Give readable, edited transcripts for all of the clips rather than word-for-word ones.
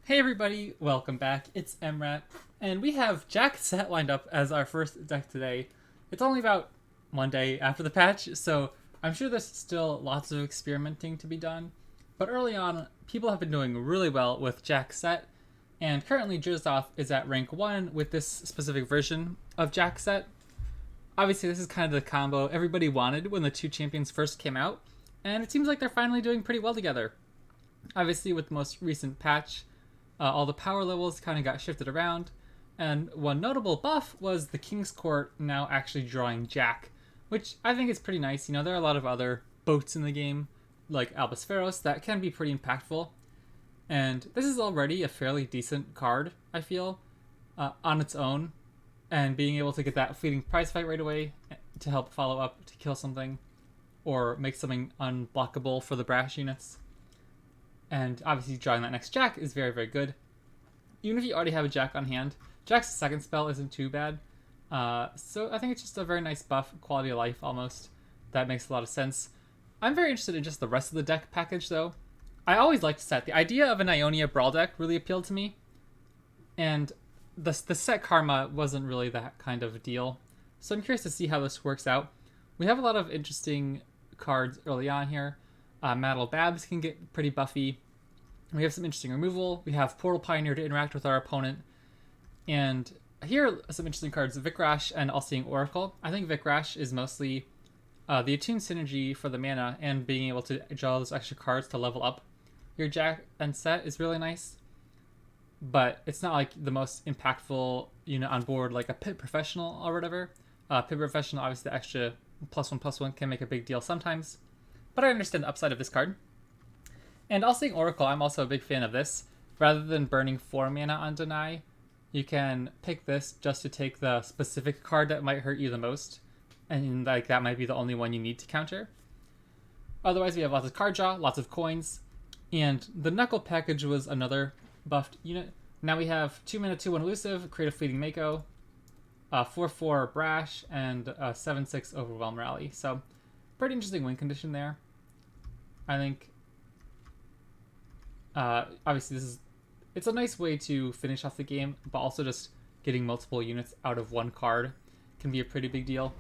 Hey everybody, welcome back. It's Emrat, and we have Jack SETT lined up as our first deck today. It's only about one day after the patch, so I'm sure there's still lots of experimenting to be done. But early on, people have been doing really well with Jack SETT, and currently Drizoth is at rank 1 with this specific version of Jack SETT. Obviously, this is kind of the combo everybody wanted when the two champions first came out, and it seems like they're finally doing pretty well together. Obviously, with the most recent patch, all the power levels kind of got shifted around, and one notable buff was the King's Court now actually drawing Jack, which I think is pretty nice. You know, there are a lot of other boats in the game, like Albus that can be pretty impactful, and this is already a fairly decent card, I feel, on its own, and being able to get that fleeting prize fight right away to help follow up to kill something, or make something unblockable for the brash units. And obviously drawing that next Jack is very, very good. Even if you already have a Jack on hand, Jack's second spell isn't too bad. So I think it's just a very nice buff, quality of life almost. That makes a lot of sense. I'm very interested in just the rest of the deck package though. I always liked SETT. The idea of an Ionia Brawl deck really appealed to me. And the SETT Karma wasn't really that kind of a deal. So I'm curious to see how this works out. We have a lot of interesting cards early on here. Maddle Babs can get pretty buffy. We have some interesting removal. We have Portal Pioneer to interact with our opponent. And here are some interesting cards, Vikrash and All-Seeing Oracle. I think Vikrash is mostly the attuned synergy for the mana and being able to draw those extra cards to level up your Jack and SETT is really nice. But it's not like the most impactful unit on board like a Pit Professional or whatever. Pit Professional, obviously the extra +1/+1 can make a big deal sometimes. But I understand the upside of this card. And All-Seeing Oracle, I'm also a big fan of this. Rather than burning 4 mana on Deny, you can pick this just to take the specific card that might hurt you the most. And like that might be the only one you need to counter. Otherwise, we have lots of card draw, lots of coins. And the Knuckle package was another buffed unit. Now we have 2 mana, 2/1 elusive, create a fleeting Mako, 4/4 brash, and 7/6 overwhelm rally. So pretty interesting win condition there. I think obviously it's a nice way to finish off the game, but also just getting multiple units out of one card can be a pretty big deal.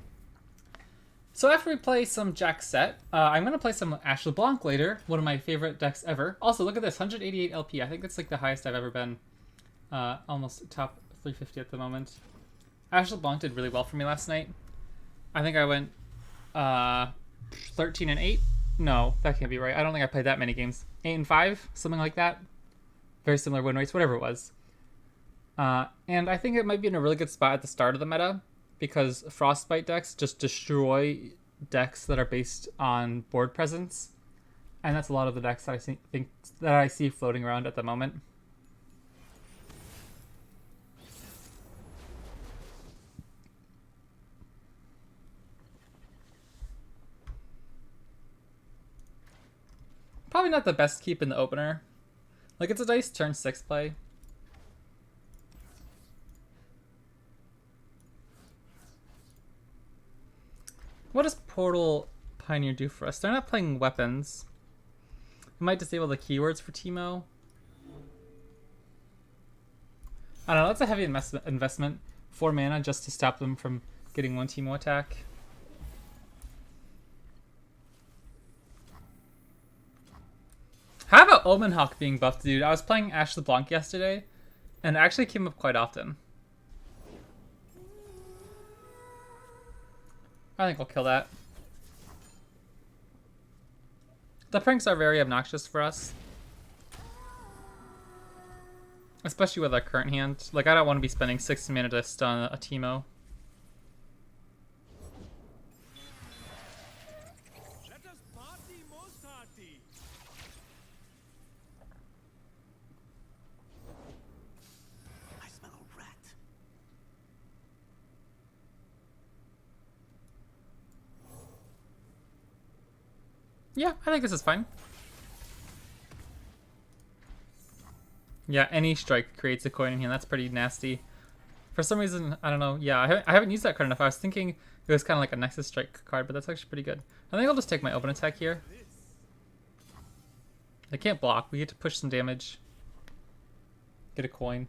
So after we play some Jack SETT, I'm going to play some Ashe LeBlanc later, one of my favorite decks ever. Also, look at this, 188 LP. I think that's like the highest I've ever been. Almost top 350 at the moment. Ashe LeBlanc did really well for me last night. I think I went 13-8. No, that can't be right. I don't think I played that many games. 8-5, something like that. Very similar win rates, whatever it was. And I think it might be in a really good spot at the start of the meta because Frostbite decks just destroy decks that are based on board presence, and that's a lot of the decks that I see floating around at the moment. Probably not the best keep in the opener. Like, it's a nice turn 6 play. What does Portal Pioneer do for us? They're not playing weapons. We might disable the keywords for Teemo. I don't know, that's a heavy investment. 4 mana just to stop them from getting one Teemo attack. How about Omen Hawk being buffed, dude? I was playing Ashe LeBlanc yesterday, and it actually came up quite often. I think we'll kill that. The pranks are very obnoxious for us. Especially with our current hand. Like, I don't want to be spending 6 mana to stun a Teemo. Yeah, I think this is fine. Yeah, any strike creates a coin in here. That's pretty nasty. For some reason, I don't know. Yeah, I haven't used that card enough. I was thinking it was kind of like a Nexus Strike card, but that's actually pretty good. I think I'll just take my open attack here. I can't block. We get to push some damage. Get a coin.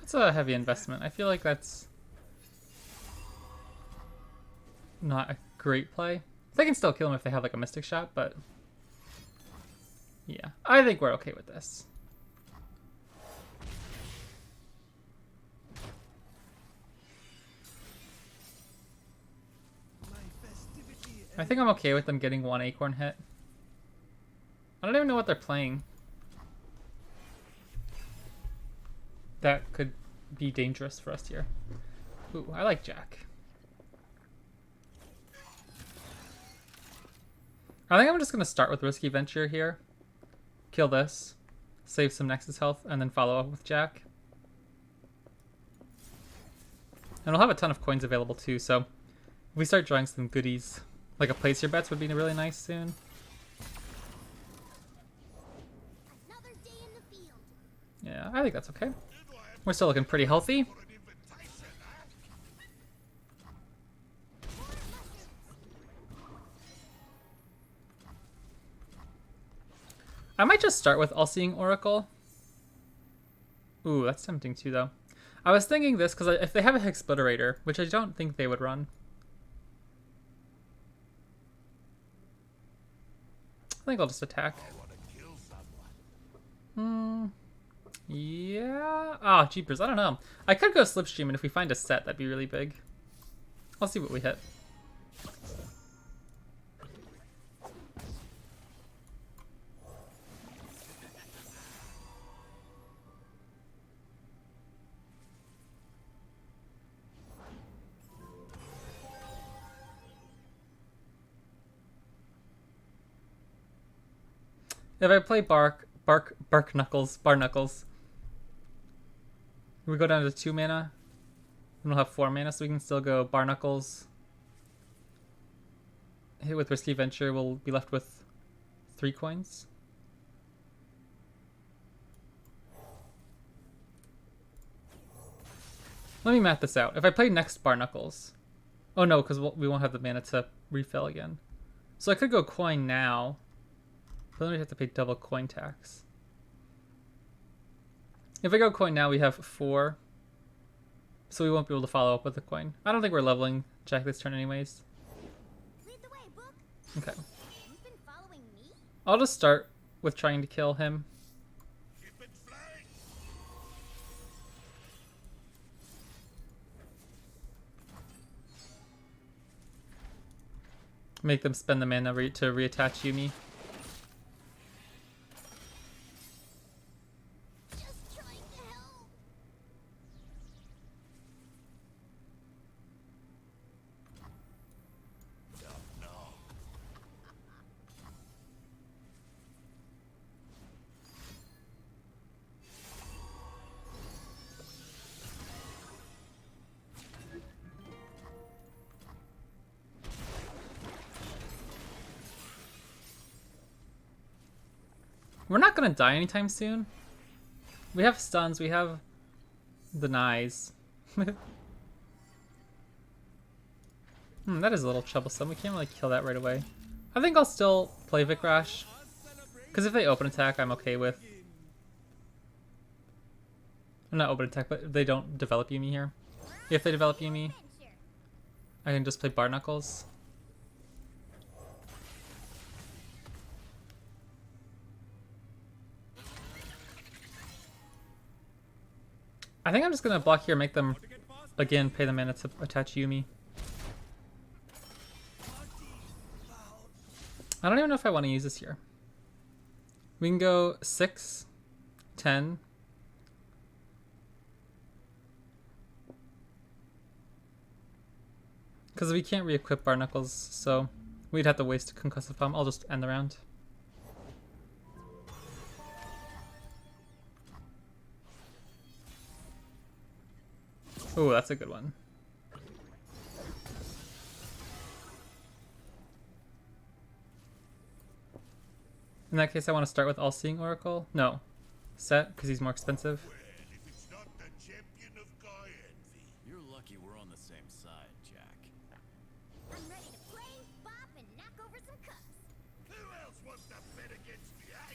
It's a heavy investment. I feel like that's not a great play. They can still kill him if they have like a Mystic Shot, but yeah, I think we're okay with this. I think I'm okay with them getting one Acorn hit. I don't even know what they're playing. That could be dangerous for us here. Ooh, I like Jack. I think I'm just going to start with Risky Venture here. Kill this. Save some Nexus health, and then follow up with Jack. And we'll have a ton of coins available too, so if we start drawing some goodies, like a place your bets would be really nice soon. Yeah, I think that's okay. We're still looking pretty healthy. I might just start with All-Seeing Oracle. Ooh, that's tempting too, though. I was thinking this because if they have a Hexpliterator, which I don't think they would run, I think I'll just attack. Yeah. Ah, jeepers. I don't know. I could go Slipstream, and if we find a set, that'd be really big. I'll see what we hit. If I play Bar Knuckles, we go down to 2 mana. And we'll have 4 mana, so we can still go Bar Knuckles. Hit with Risky Venture, we'll be left with 3 coins. Let me map this out. If I play next Bar Knuckles... Oh no, because we won't have the mana to refill again. So I could go coin now. But then we have to pay double coin tax. If I go coin now, we have 4. So we won't be able to follow up with the coin. I don't think we're leveling Jack this turn anyways. Lead the way, Book. Okay. You've been following me? I'll just start with trying to kill him. Make them spend the mana to reattach Yumi. Just trying to help. We're not gonna die anytime soon. We have stuns, we have the Nyes. That is a little troublesome. We can't really kill that right away. I think I'll still play Vic Rash. Because if they open attack, I'm okay with. Not open attack, but they don't develop Yumi here. If they develop Yumi, I can just play Bar Knuckles. I think I'm just gonna block here, make them again pay the mana to attach Yumi. I don't even know if I want to use this here. We can go 6, 10. Because we can't re-equip Bar Knuckles, so we'd have to waste a Concussive Palm. I'll just end the round. Ooh, that's a good one. In that case, I want to start with All-Seeing Oracle. No. SETT, because he's more expensive. Well, if it's not the champion of Guy Envy. You're lucky we're on the same side, Jack. I'm ready to play, bop, and knock over some cups. want to bet against me, eh?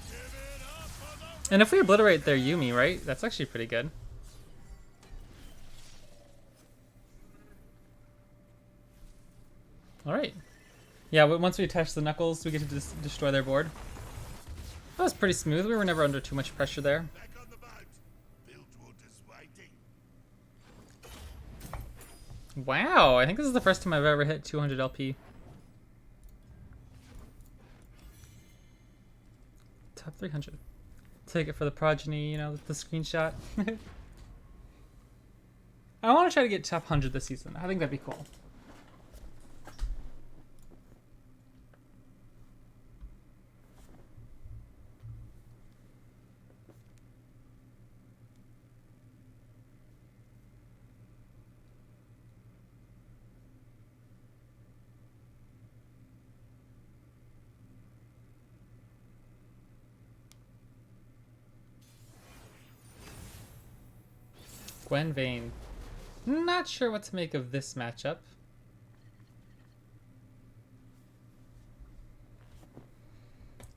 Give it up for the And if we obliterate their Yumi, right? That's actually pretty good. Alright. Yeah, but once we attach the knuckles, we get to destroy their board. That was pretty smooth. We were never under too much pressure there. back on the boat. Bilgewater's waiting. Wow, I think this is the first time I've ever hit 200 LP. Top 300. Take it for the progeny, you know, the screenshot. I want to try to get top 100 this season. I think that'd be cool. Gwen Vane. Not sure what to make of this matchup.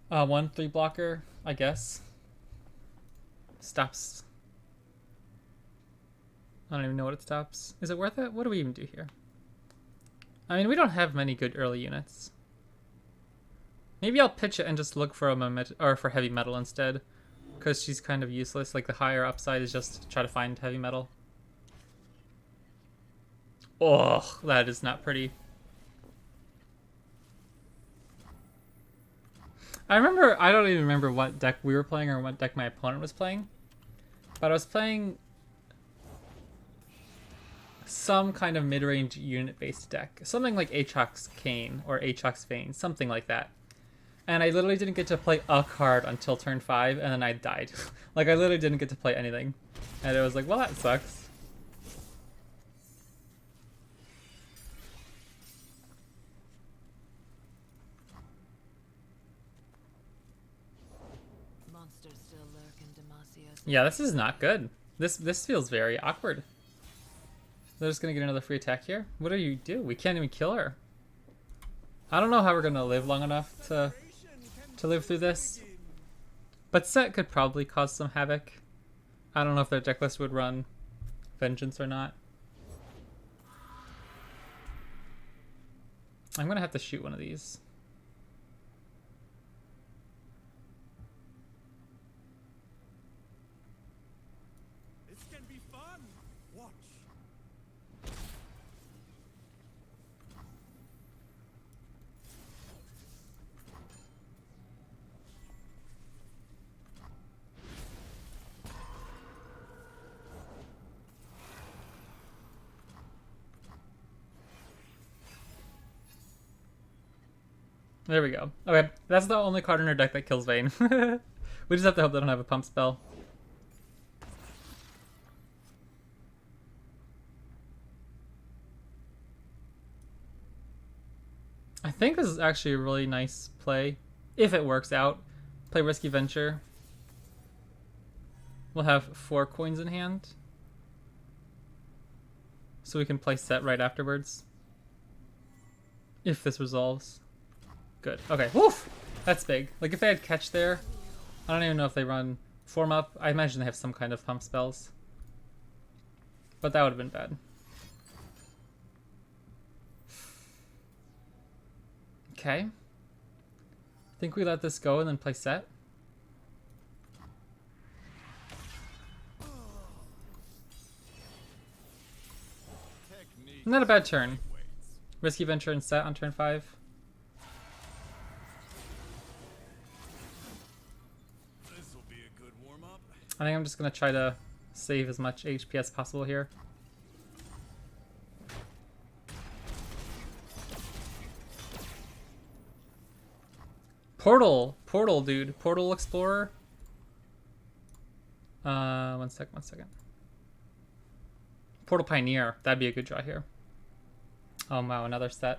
One 3-blocker, I guess. Stops. I don't even know what it stops. Is it worth it? What do we even do here? I mean, we don't have many good early units. Maybe I'll pitch it and just look for for heavy metal instead. Because she's kind of useless. Like, the higher upside is just to try to find heavy metal. Oh, that is not pretty. I don't even remember what deck we were playing or what deck my opponent was playing. But I was playing some kind of mid-range unit-based deck. Something like Aatrox Kane or Aatrox Vane, something like that. And I literally didn't get to play a card until turn 5, and then I died. Like, I literally didn't get to play anything. And it was like, well, that sucks. Monsters still lurk in Demacia's. Yeah, this is not good. This feels very awkward. They're just gonna get another free attack here? What do you do? We can't even kill her. I don't know how we're gonna live long enough to live through this. But SETT could probably cause some havoc. I don't know if their deck list would run Vengeance or not. I'm gonna have to shoot one of these. This can be fun. Watch. There we go. Okay, that's the only card in our deck that kills Vayne. We just have to hope they don't have a pump spell. I think this is actually a really nice play. If it works out. Play Risky Venture. We'll have 4 coins in hand. So we can play SETT right afterwards. If this resolves. Good. Okay. Woof! That's big. Like, if they had catch there, I don't even know if they run form up. I imagine they have some kind of pump spells. But that would have been bad. Okay. I think we let this go and then play SETT. Not a bad turn. Risky Venture and SETT on turn 5. This'll be a good warm-up. I think I'm just going to try to save as much HP as possible here. Portal, dude. Portal Explorer. One second. Portal Pioneer. That'd be a good draw here. Oh wow, another SETT.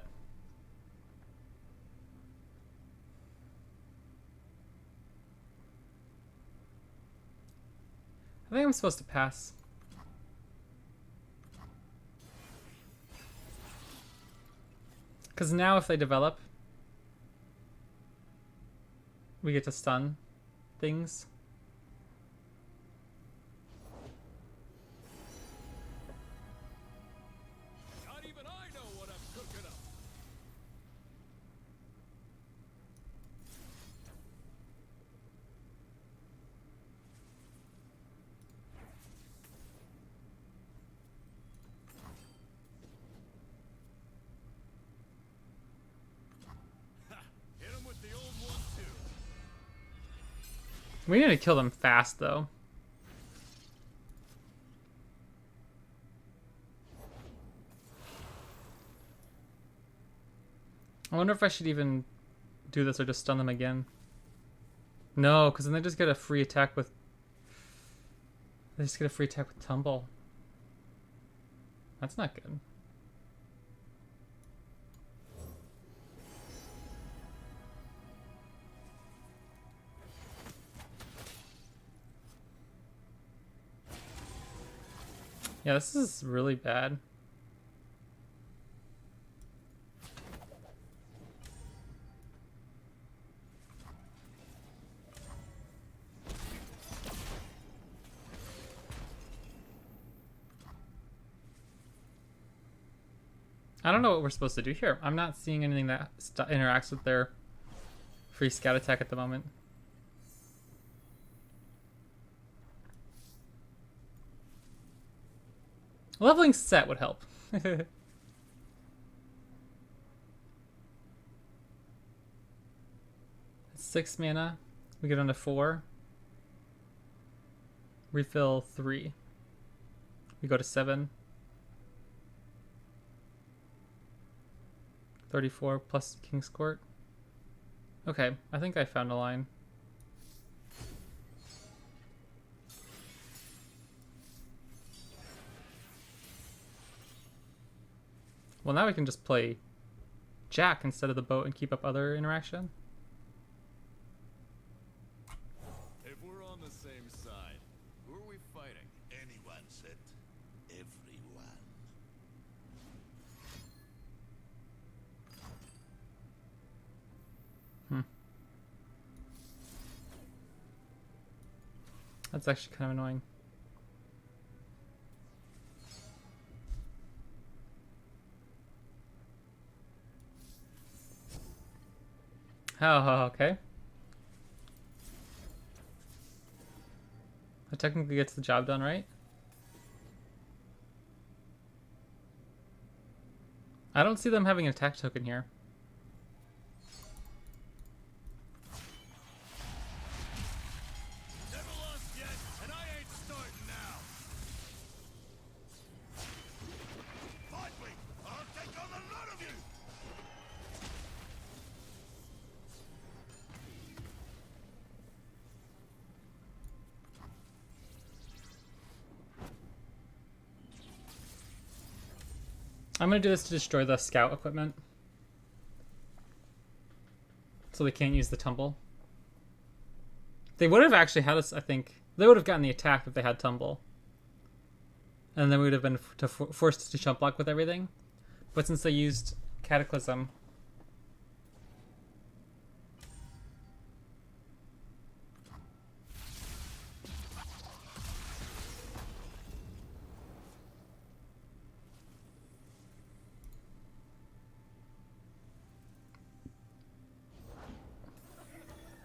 I think I'm supposed to pass. Because now if they develop, we get to stun things. Not even I know what I'm cooking up. Hit him with the old one too. We need to kill them fast, though. I wonder if I should even do this or just stun them again. No, because then they just get a free attack with... They just get a free attack with Tumble. That's not good. Yeah, this is really bad. I don't know what we're supposed to do here. I'm not seeing anything that interacts with their free scout attack at the moment. Leveling SETT would help. 6 mana. We get on to 4. Refill 3. We go to 7. 34 plus King's Court. Okay, I think I found a line. Well, now we can just play Jack instead of the boat and keep up other interaction. If we're on the same side, who are we fighting? Anyone, SETT. Everyone. That's actually kind of annoying. Oh, okay. That technically gets the job done, right? I don't see them having an attack token here. Never lost yet, and I ain't starting now. Fight me! I'll take on the lot of you! I'm gonna do this to destroy the scout equipment. So they can't use the tumble. They would have actually had us, I think. They would have gotten the attack if they had tumble. And then we would have been forced to jump block with everything. But since they used Cataclysm...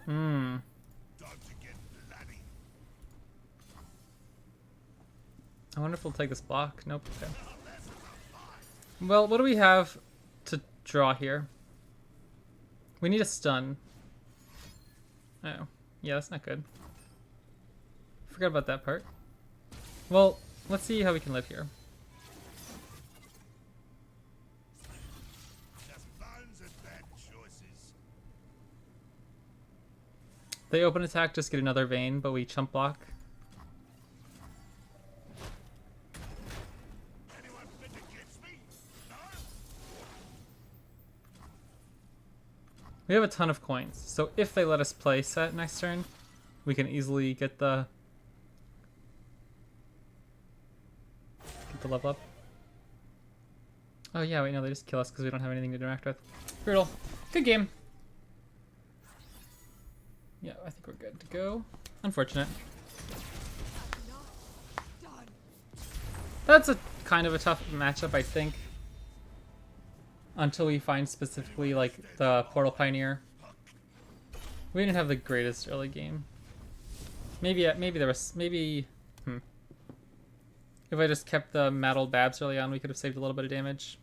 Time to get bloody. I wonder if we'll take this block. Nope. Okay. Well, what do we have to draw here? We need a stun. Oh. Yeah, that's not good. Forgot about that part. Well, let's see how we can live here. Just bones and bad choices. They open attack, just get another vein, but we chump block. Anyone fit against me? No? We have a ton of coins, so if they let us play SETT next turn, we can easily get the with the level up. Oh yeah, wait, no, they just kill us because we don't have anything to interact with. Brutal. Good game. Yeah, I think we're good to go. Unfortunate. That's a kind of a tough matchup, I think. Until we find specifically like the Portal Pioneer. We didn't have the greatest early game. Maybe there was if I just kept the Metal Babs early on, we could have saved a little bit of damage.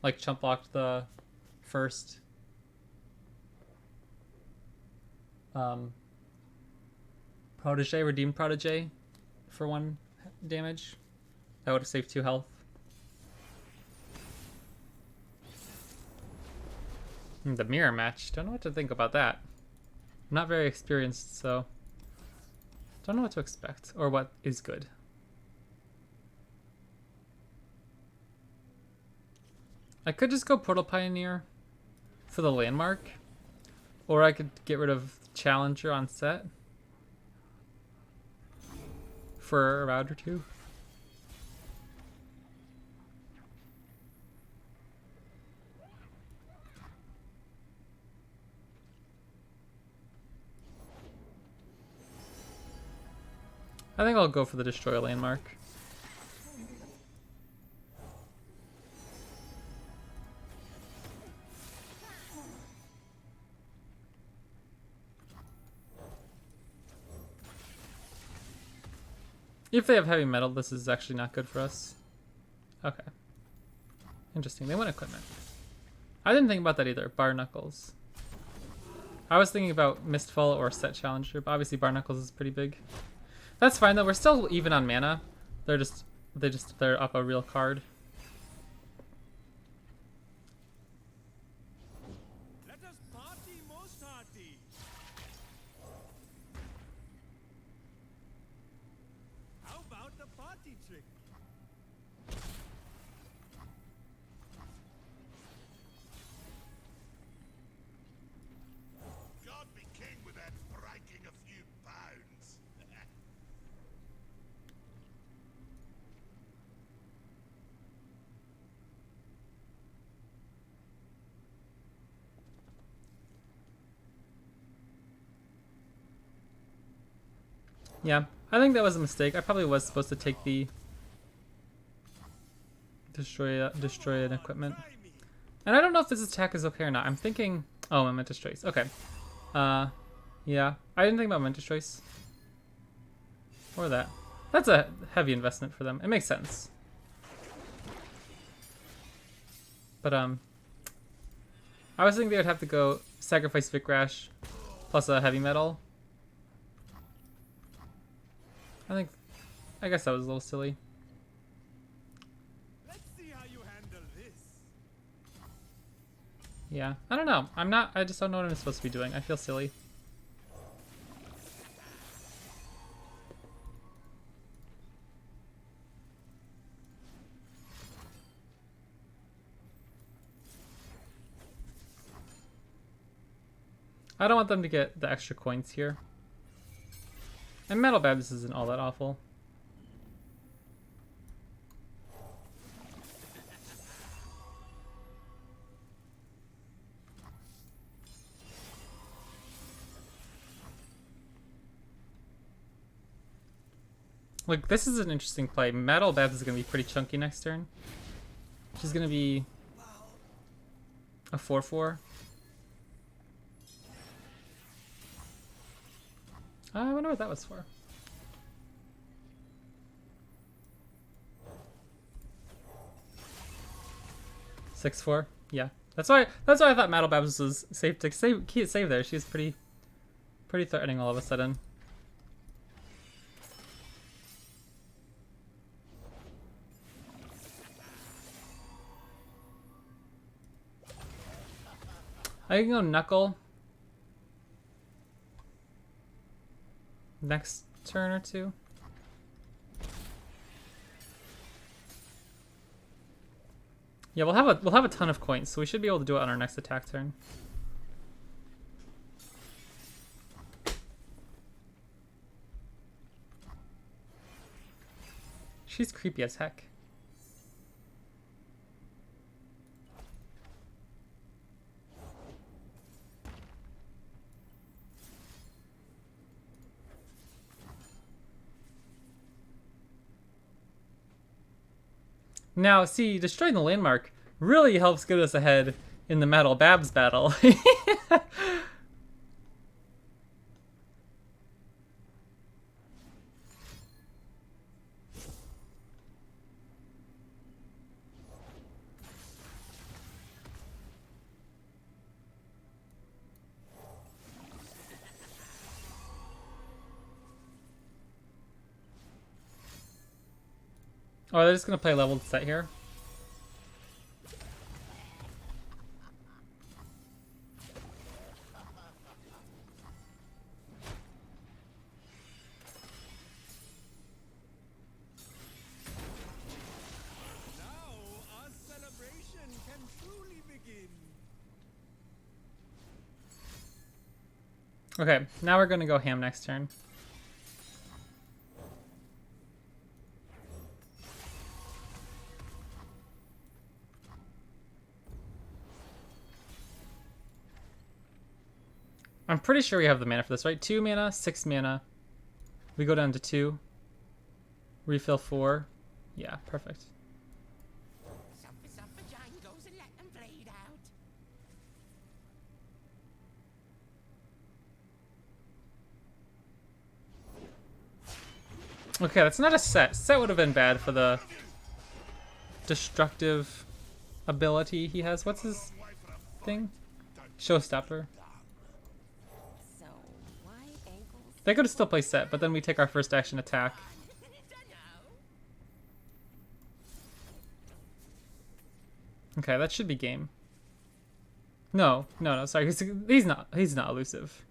Like chump blocked the first Protege, Redeemed Protege for 1 damage. That would have saved 2 health. The mirror match. Don't know what to think about that. I'm not very experienced, so don't know what to expect or what is good. I could just go Portal Pioneer for the landmark, or I could get rid of Challenger on set for a round or two. I think I'll go for the Destroy landmark. If they have heavy metal, this is actually not good for us. Okay. Interesting. They want equipment. I didn't think about that either. Bar Knuckles. I was thinking about Mistfall or Set Challenger, but obviously Bar Knuckles is pretty big. That's fine though. We're still even on mana. They're up a real card. Let us party most hearty. How about the party trick? God be king without breaking a few bones. Yeah, I think that was a mistake. I probably was supposed to take the destroy an equipment. And I don't know if this attack is okay or not. I'm thinking, oh, my Mentis Choice. Okay. Yeah, I didn't think about Mentis Choice. Or that. That's a heavy investment for them. It makes sense. But I was thinking they would have to go sacrifice Vikrash plus a heavy metal. I guess that was a little silly. Let's see how you handle this. Yeah, I don't know. I just don't know what I'm supposed to be doing. I feel silly. I don't want them to get the extra coins here. And Metal Babs isn't all that awful. Like, this is an interesting play. Metal Babs is going to be pretty chunky next turn. She's going to be a 4/4. I wonder what that was for. Six 4, yeah. That's why I thought Metal Babs was safe to save there. She's pretty threatening all of a sudden. I can go Knuckle next turn or two. Yeah, we'll have a ton of coins, so we should be able to do it on our next attack turn. She's creepy as heck. Now, see, destroying the landmark really helps get us ahead in the Metal Babs battle. Oh, they're just gonna play leveled set here. Now our celebration can truly begin. Okay, now we're gonna go ham next turn. I'm pretty sure we have the mana for this, right? 2 mana, 6 mana. We go down to 2. Refill 4. Yeah, perfect. Some vaginas and let them bleed out. Okay, that's not a set. Set would have been bad for the destructive ability he has. What's his thing? Showstopper. So, why ankles? They could still play set, but then we take our first action attack. Okay, that should be game. No, sorry. He's not elusive.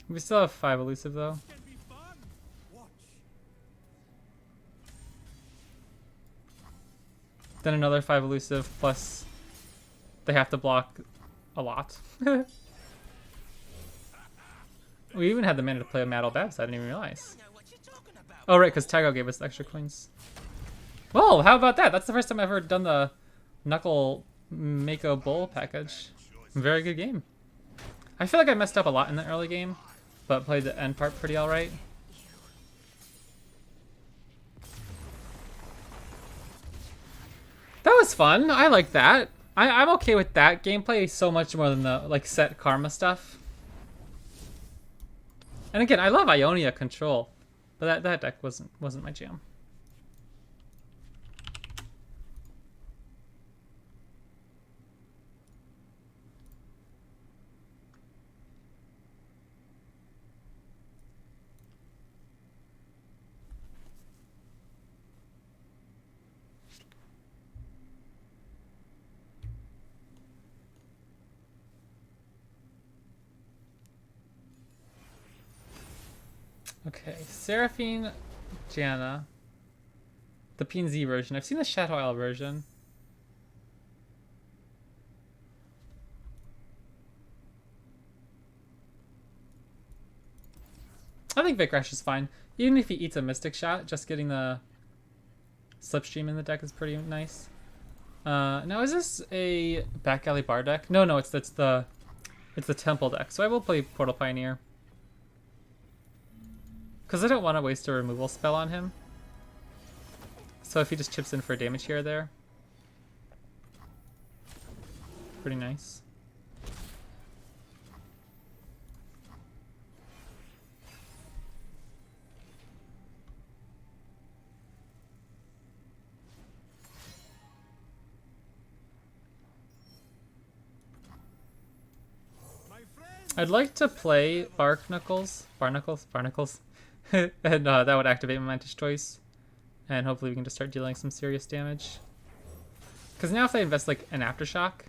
We still have 5 elusive though. Can be fun. Watch. Then another 5 elusive plus they have to block a lot. We even had the mana to play a Metal Babs. I didn't even realize. Know what you're talking about. Oh right, because Tago gave us the extra coins. Well, how about that? That's the first time I've ever done the Knuckle Mako Bowl package. Very good game. I feel like I messed up a lot in the early game, but played the end part pretty alright. That was fun. I like that. I'm okay with that gameplay so much more than the like set karma stuff. And again, I love Ionia control, but that deck wasn't my jam. Okay, Seraphine, Janna, the PNZ version. I've seen the Shadow Isle version. I think Vikrash is fine. Even if he eats a Mystic Shot, just getting the Slipstream in the deck is pretty nice. Now is this a Back Alley Bar deck? No, it's the Temple deck. So I will play Portal Pioneer. Because I don't want to waste a removal spell on him. So if he just chips in for damage here or there. Pretty nice. My friend. I'd like to play Barnacles, and that would activate Momentous Choice, and hopefully we can just start dealing some serious damage. Because now if I invest like an Aftershock,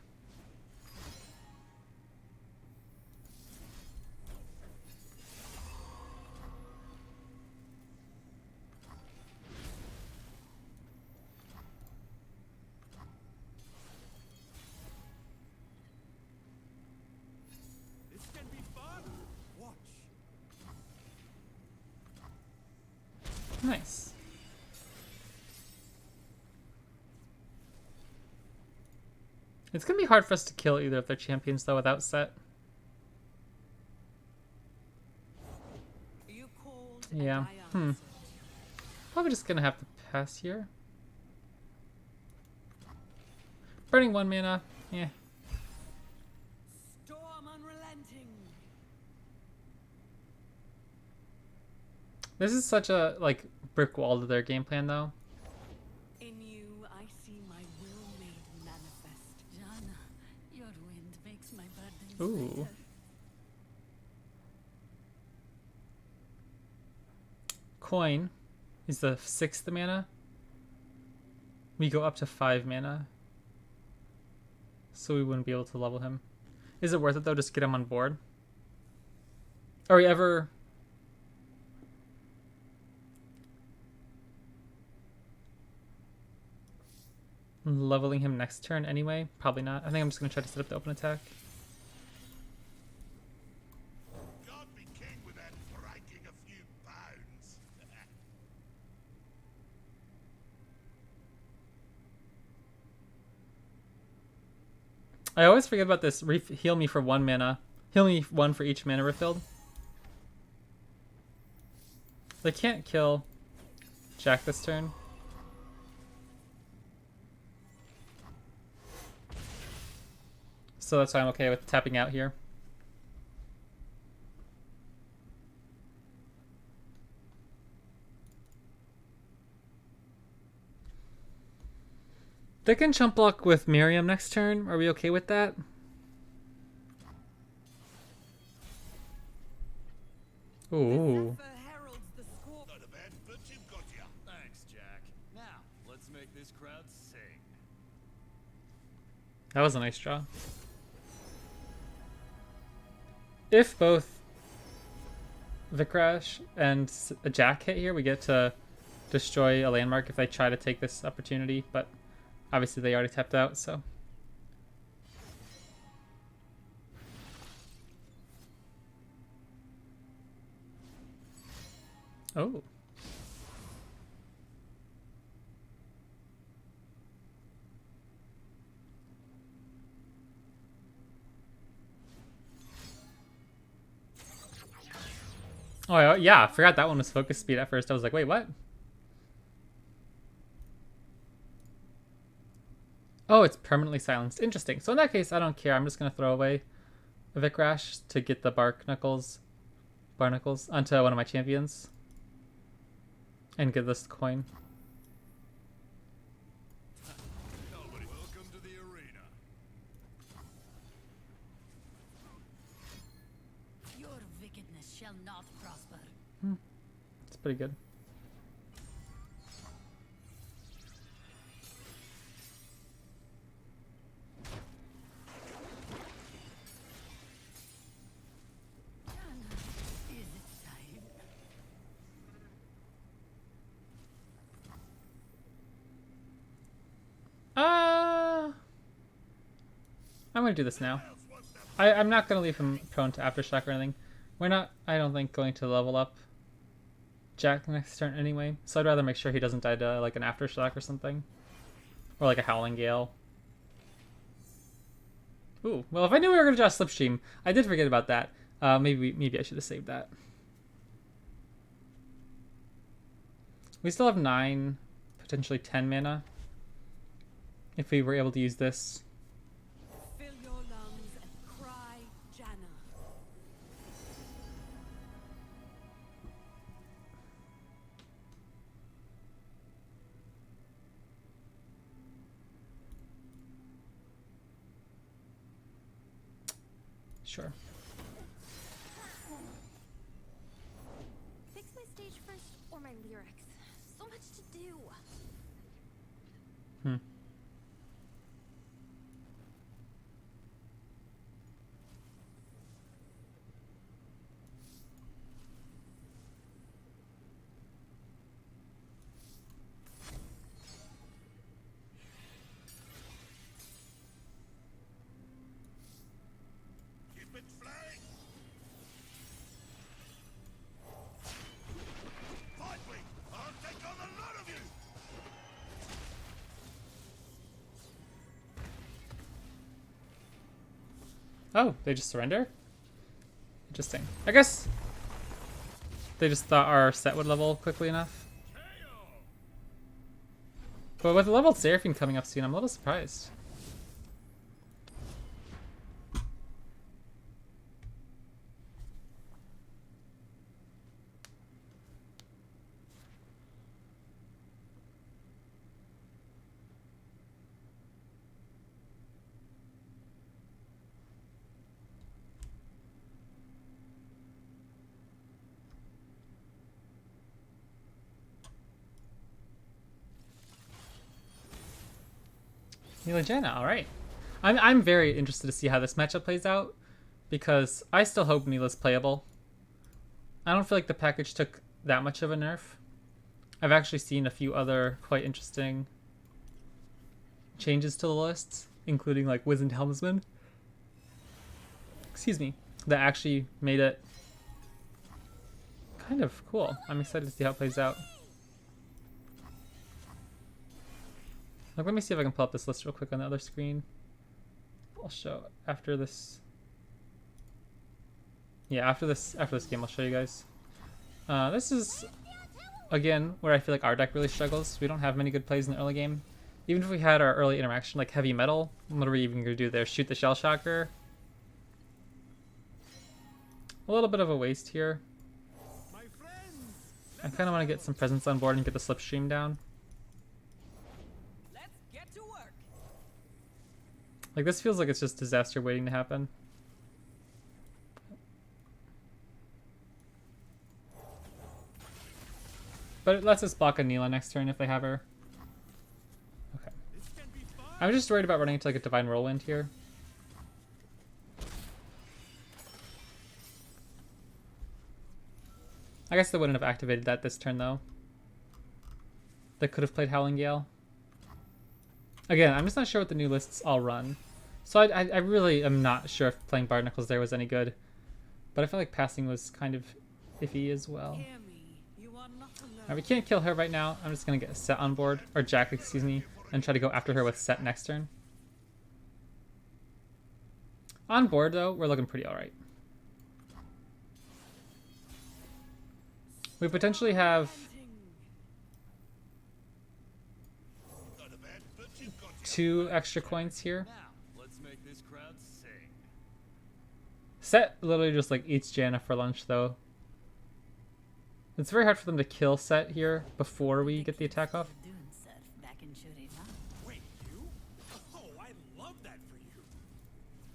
This can be fun. Watch. nice. It's gonna be hard for us to kill either of their champions though without set. You called Yeah. Probably just gonna have to pass here. Burning 1 mana. Yeah. Storm unrelenting. This is such a like brick wall to their game plan though. In you, I see my will made manifest. Jana, your wind makes my burdens Ooh. lighter. Coin is the 6th mana. We go up to 5 mana. So we wouldn't be able to level him. Is it worth it though, just get him on board? Are we ever... leveling him next turn anyway? Probably not. I think I'm just going to try to set up the open attack. God be king without breaking a few bones. I always forget about this. Heal me for 1 mana. Heal me 1 for each mana refilled. They can't kill Jack this turn. So that's why I'm okay with tapping out here. They can chump block with Miriam next turn. Are we okay with that? Ooh. Zephyr heralds the scorp. Not a bad bitch you've got ya. Thanks, Jack. Now, let's make this crowd sing. That was a nice draw. If both Vikrash and Jack hit here, we get to destroy a landmark if they try to take this opportunity, but obviously they already tapped out, so. Oh. Oh, yeah, I forgot that one was focus speed at first. I was like, wait, what? Oh, it's permanently silenced. Interesting. So in that case, I don't care. I'm just going to throw away a Vikrash to get the Barnacles onto one of my champions. And get this coin. Nobody. Welcome to the arena. Your wickedness shall not prosper. It's pretty good. Jana, is it time? I'm gonna do this now. I'm not gonna leave him prone to Aftershock or anything. We're not, I don't think, going to level up Jack next turn anyway, so I'd rather make sure he doesn't die to like an Aftershock or something. Or like a Howling Gale. Ooh, well if I knew we were gonna draw Slipstream, I did forget about that. Maybe I should have saved that. We still have 9, potentially 10 mana. If we were able to use this. Fill your lungs and cry, Jana. Sure. Fix my stage first or my lyrics. So much to do. Hmm. Keep it flying. Fight me. I'll take on a lot of you. Oh, they just surrender? Interesting. I guess They just thought our set would level quickly enough. But with the leveled Seraphine coming up soon, I'm a little surprised. Neela alright. I'm very interested to see how this matchup plays out, because I still hope Neela's playable. I don't feel like the package took that much of a nerf. I've actually seen a few other quite interesting changes to the lists, including like Wizened Helmsman. Excuse me. That actually made it kind of cool. I'm excited to see how it plays out. Like, let me see if I can pull up this list real quick on the other screen. I'll show after this. Yeah, after this game, I'll show you guys. This is again where I feel like our deck really struggles. We don't have many good plays in the early game. Even if we had our early interaction, like heavy metal, what are we even gonna do there? Shoot the shell shocker. A little bit of a waste here. I kind of want to get some presence on board and get the slipstream down. Like, this feels like it's just disaster waiting to happen. But it lets us block a Neela next turn if they have her. Okay. I'm just worried about running into like a Divine Whirlwind here. I guess they wouldn't have activated that this turn though. They could have played Howling Gale. Again, I'm just not sure what the new lists all run. So I really am not sure if playing Barnacles there was any good. But I feel like passing was kind of iffy as well. Alright, we can't kill her right now. I'm just going to get SETT on board. Or Jack, excuse me. And try to go after her with SETT next turn. On board, though, we're looking pretty alright. We potentially have 2 extra coins here. SETT literally just like eats Janna for lunch though. It's very hard for them to kill SETT here before we get the attack off.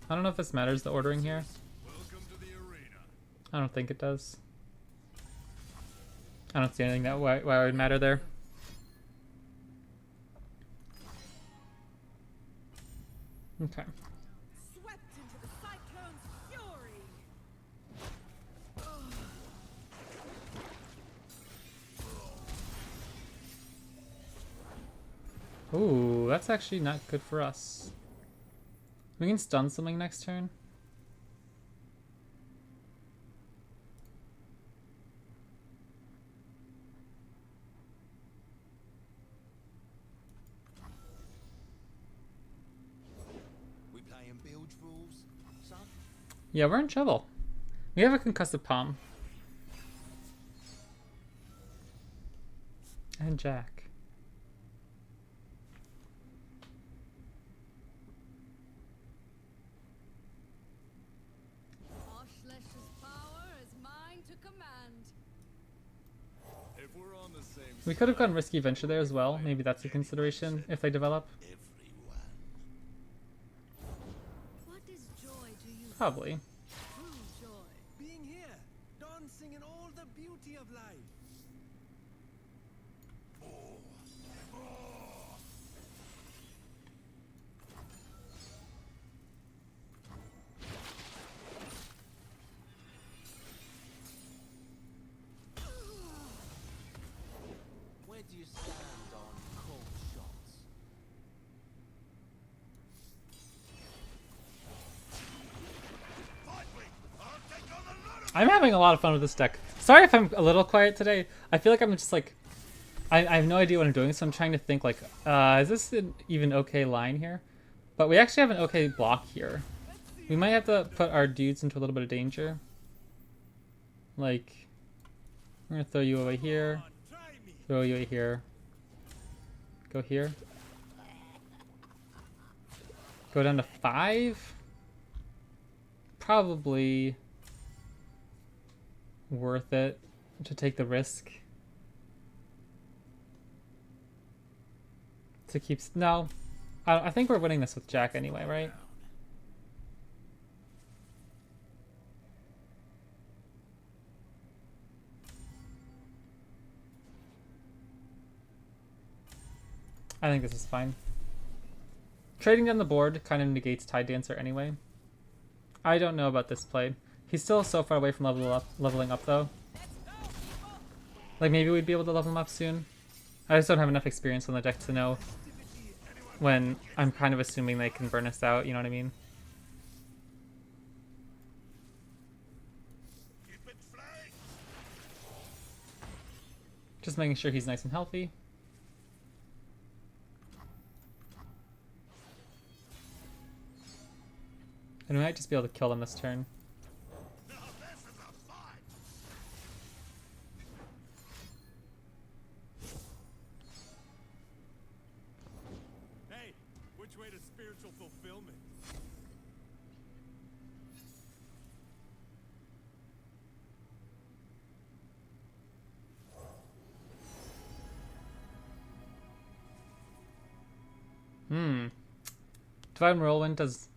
I don't know if this matters, the ordering here. I don't think it does. I don't see anything that why it would matter there. Okay. Swept into the cyclone's fury. Ooh, that's actually not good for us. We can stun something next turn. Yeah, we're in trouble. We have a concussive palm. And Jack. We could have gone risky venture there as well. Maybe that's a consideration if they develop. Probably. Being here, dancing in all the beauty of life. Where do you stand on cold shots? I'm having a lot of fun with this deck. Sorry if I'm a little quiet today. I feel like I'm just like... I have no idea what I'm doing, so I'm trying to think like, is this an even okay line here? But we actually have an okay block here. We might have to put our dudes into a little bit of danger. Like... We're gonna throw you away here. Try me. Throw you away here. Go here. Go down to 5? Probably worth it to take the risk. To keep... No. I think we're winning this with Jack anyway, right? I think this is fine. Trading down the board kind of negates Tide Dancer anyway. I don't know about this play. He's still so far away from leveling up though. Like maybe we'd be able to level him up soon. I just don't have enough experience on the deck to know when I'm kind of assuming they can burn us out, you know what I mean? Just making sure he's nice and healthy. And we might just be able to kill them this turn. Hey, which way to spiritual fulfillment? Divine Whirlwind does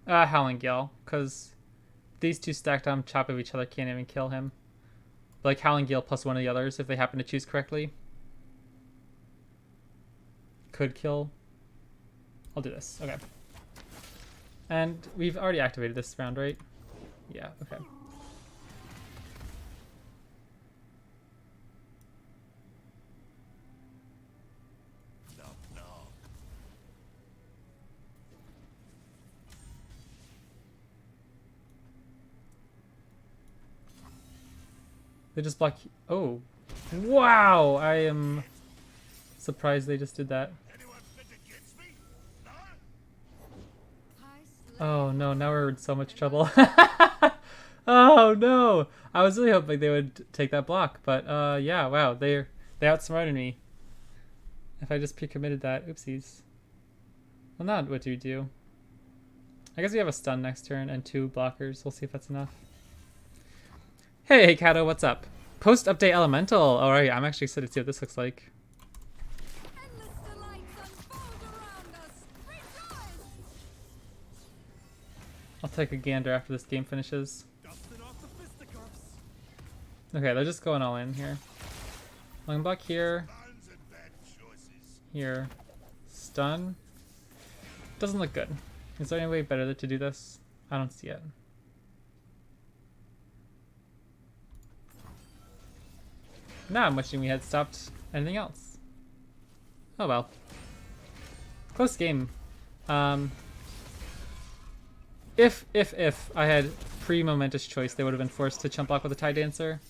Howling Gale, because these two stacked on top of each other can't even kill him. But like Howling Gale plus one of the others, if they happen to choose correctly, could kill. I'll do this. Okay. And we've already activated this round, right? Yeah, okay. They just block. Oh, wow! I am surprised they just did that. Oh no! Now we're in so much trouble. Oh no! I was really hoping they would take that block, but yeah, wow, they outsmarted me. If I just pre-committed that, oopsies. Well, now what do we do? I guess we have a stun next turn and 2 blockers. We'll see if that's enough. Hey, Kato, what's up? Post-update Elemental. Alright, I'm actually excited to see what this looks like. Endless delights unfold around us. Rejoice! I'll take a gander after this game finishes. Dusting off the fisticuffs. Okay, they're just going all in here. Long block here. Here. Stun. Doesn't look good. Is there any way better to do this? I don't see it. Now I'm wishing we had stopped anything else. Oh well. Close game. If I had pre-momentous choice, they would have been forced to chump block with a Tide Dancer.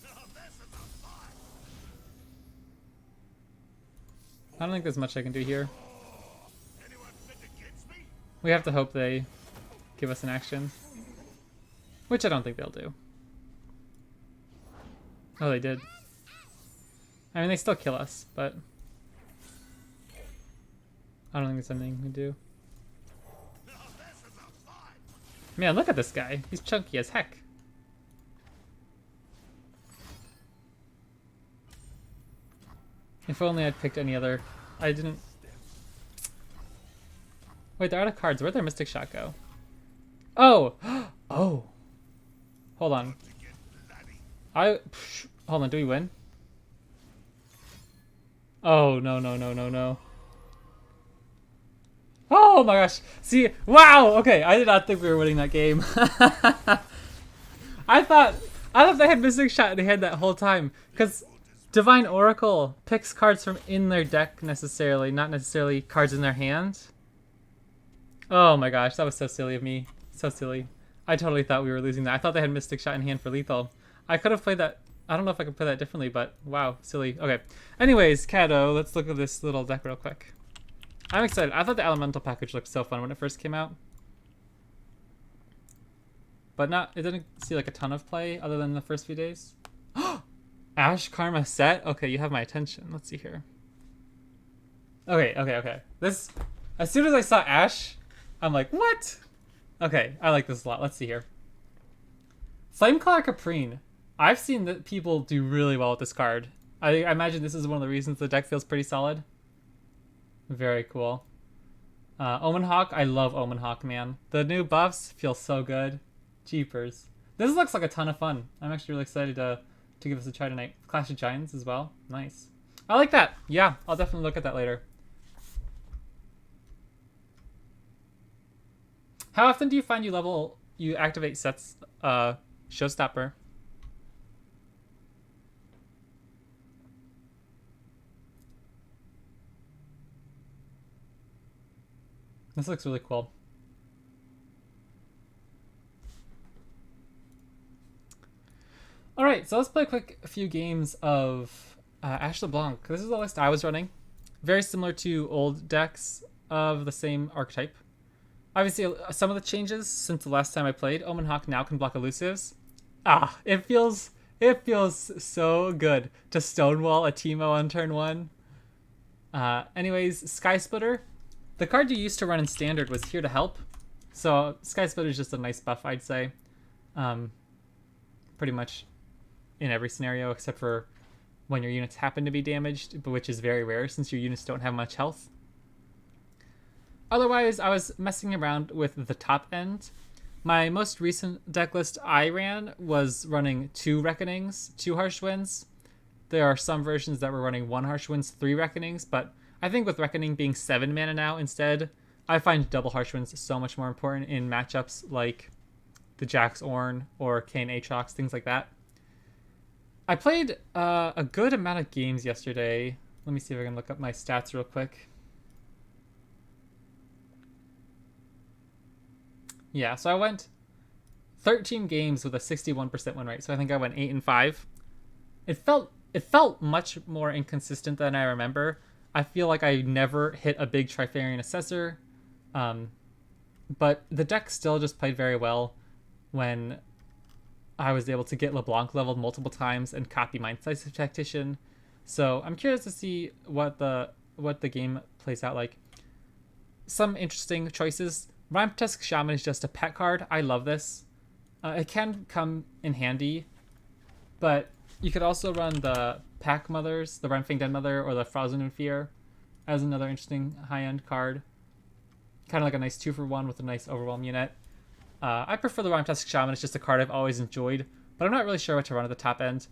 I don't think there's much I can do here. We have to hope they give us an action. Which I don't think they'll do. Oh, they did. I mean, they still kill us, but I don't think there's anything we can do. Man, look at this guy. He's chunky as heck. If only I'd picked any other... I didn't... Wait, they're out of cards. Where'd their Mystic Shot go? Oh! Oh! Hold on. Hold on, do we win? Oh, no, no, no, no, no. Oh my gosh! See, wow! Okay, I did not think we were winning that game. I thought they had Mystic Shot in their hand that whole time, because Divine Oracle picks cards from in their deck necessarily, not necessarily cards in their hand. Oh my gosh, that was so silly of me. So silly. I totally thought we were losing that. I thought they had Mystic Shot in hand for lethal. I could have played that. I don't know if I could play that differently, but wow, silly. Okay. Anyways, Kato, let's look at this little deck real quick. I'm excited. I thought the Elemental package looked so fun when it first came out. But it didn't see like a ton of play other than the first few days. Ashe Karma SETT? Okay, you have my attention. Let's see here. Okay. This, as soon as I saw Ashe, I'm like, what? Okay, I like this a lot. Let's see here. Flamecaller Caprine. I've seen that people do really well with this card. I imagine this is one of the reasons the deck feels pretty solid. Very cool. Omen Hawk. I love Omen Hawk, man. The new buffs feel so good. Jeepers. This looks like a ton of fun. I'm actually really excited to give this a try tonight. Clash of Giants as well. Nice. I like that. Yeah, I'll definitely look at that later. How often do you find you activate SETT's Showstopper? This looks really cool. Alright, so let's play a few games of Ashe LeBlanc. This is the list I was running. Very similar to old decks of the same archetype. Obviously, some of the changes since the last time I played. Omen Hawk now can block elusives. It feels so good to stonewall a Teemo on turn 1. Anyways, Sky Splitter. The card you used to run in Standard was here to help. So Sky Splitter is just a nice buff, I'd say. Pretty much in every scenario except for when your units happen to be damaged, but which is very rare since your units don't have much health. Otherwise, I was messing around with the top end. My most recent deck list I ran was running 2 Reckonings, 2 Harsh Winds. There are some versions that were running 1 Harsh Winds, 3 Reckonings, but I think with Reckoning being 7 mana now instead, I find double Harsh Winds so much more important in matchups like the Jax Ornn or Kayn Aatrox, things like that. I played a good amount of games yesterday. Let me see if I can look up my stats real quick. Yeah, so I went 13 games with a 61% win rate. So I think I went 8-5. It felt much more inconsistent than I remember. I feel like I never hit a big Trifarian Assessor. But the deck still just played very well when I was able to get LeBlanc leveled multiple times and copy Mind-Decisive Tactician. So I'm curious to see what the game plays out like. Some interesting choices. Rhymetusk Shaman is just a pet card. I love this. It can come in handy, but you could also run the Pack Mothers, the Renfang Den Mother, or the Frozen in Fear as another interesting high-end card. Kind of like a nice 2-for-1 with a nice Overwhelm unit. I prefer the Rhymetusk Shaman. It's just a card I've always enjoyed, but I'm not really sure what to run at the top end.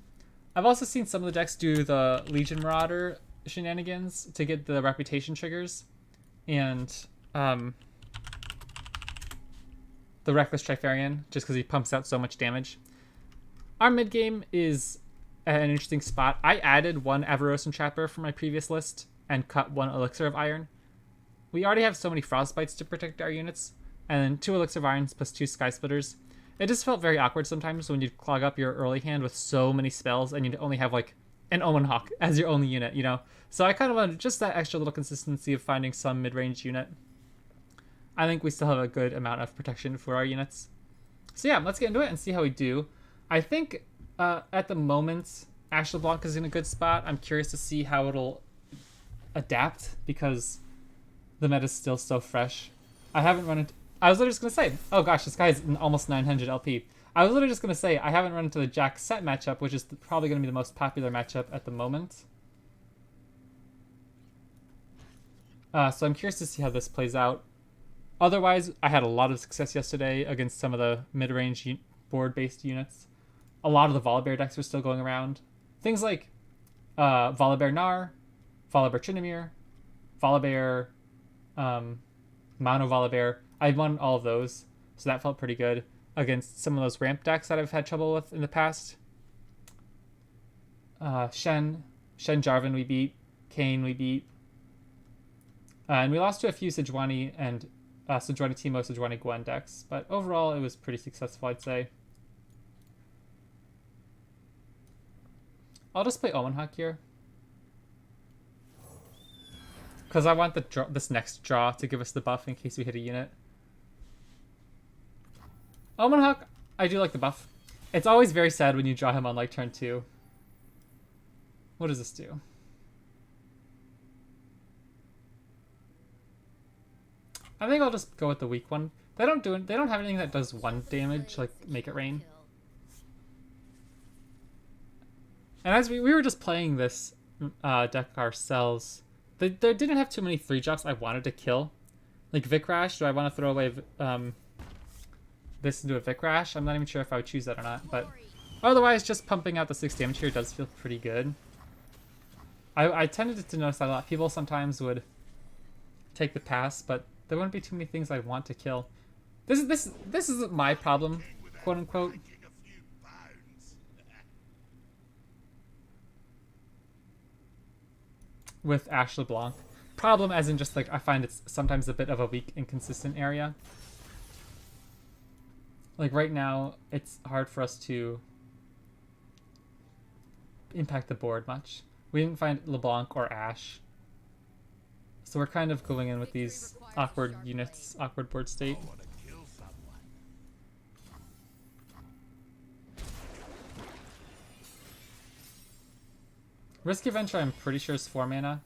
I've also seen some of the decks do the Legion Marauder shenanigans to get the reputation triggers, and the Reckless Trifarian, just because he pumps out so much damage. Our mid game is at an interesting spot. I added 1 Avarosan Trapper from my previous list and cut 1 Elixir of Iron. We already have so many Frostbites to protect our units, and then 2 Elixir of Irons plus 2 Sky Splitters. It just felt very awkward sometimes when you'd clog up your early hand with so many spells and you'd only have like an Omen Hawk as your only unit, you know? So I kind of wanted just that extra little consistency of finding some mid-range unit. I think we still have a good amount of protection for our units. So yeah, let's get into it and see how we do. I think at the moment, Ashe LeBlanc is in a good spot. I'm curious to see how it'll adapt because the meta's still so fresh. I haven't run into... I was literally just going to say, oh gosh, this guy's almost 900 LP. I was literally just going to say, I haven't run into the Jack SETT matchup, which is probably going to be the most popular matchup at the moment. So I'm curious to see how this plays out. Otherwise, I had a lot of success yesterday against some of the mid-range board-based units. A lot of the Volibear decks were still going around. Things like Volibear Gnar, Volibear Tryndamere, Volibear, Mono Volibear. I won all of those, so that felt pretty good against some of those ramp decks that I've had trouble with in the past. Shen Jarvan we beat, Kayn we beat. And we lost to a few Sejuani and Sejuani Teemo, Sejuani Gwen decks, but overall it was pretty successful, I'd say. I'll just play Omen Hawk here, because I want this next draw to give us the buff in case we hit a unit. Omen Hawk, I do like the buff. It's always very sad when you draw him on like turn 2. What does this do? I think I'll just go with the weak one. They don't have anything that does 1 damage, like Make It Rain. And as we were just playing this deck ourselves, they didn't have too many 3-drops I wanted to kill. Like Vic Rash, do I want to throw away this into a Vic Rash? I'm not even sure if I would choose that or not, but otherwise just pumping out the 6 damage here does feel pretty good. I tended to notice that a lot of people sometimes would take the pass, but there wouldn't be too many things I want to kill. This isn't my problem, quote unquote. With Ashe LeBlanc. Problem as in just like I find it's sometimes a bit of a weak, inconsistent area. Like right now, it's hard for us to impact the board much. We didn't find LeBlanc or Ashe. So we're kind of going in with these awkward units, awkward board state. Risky Venture I'm pretty sure is 4 mana.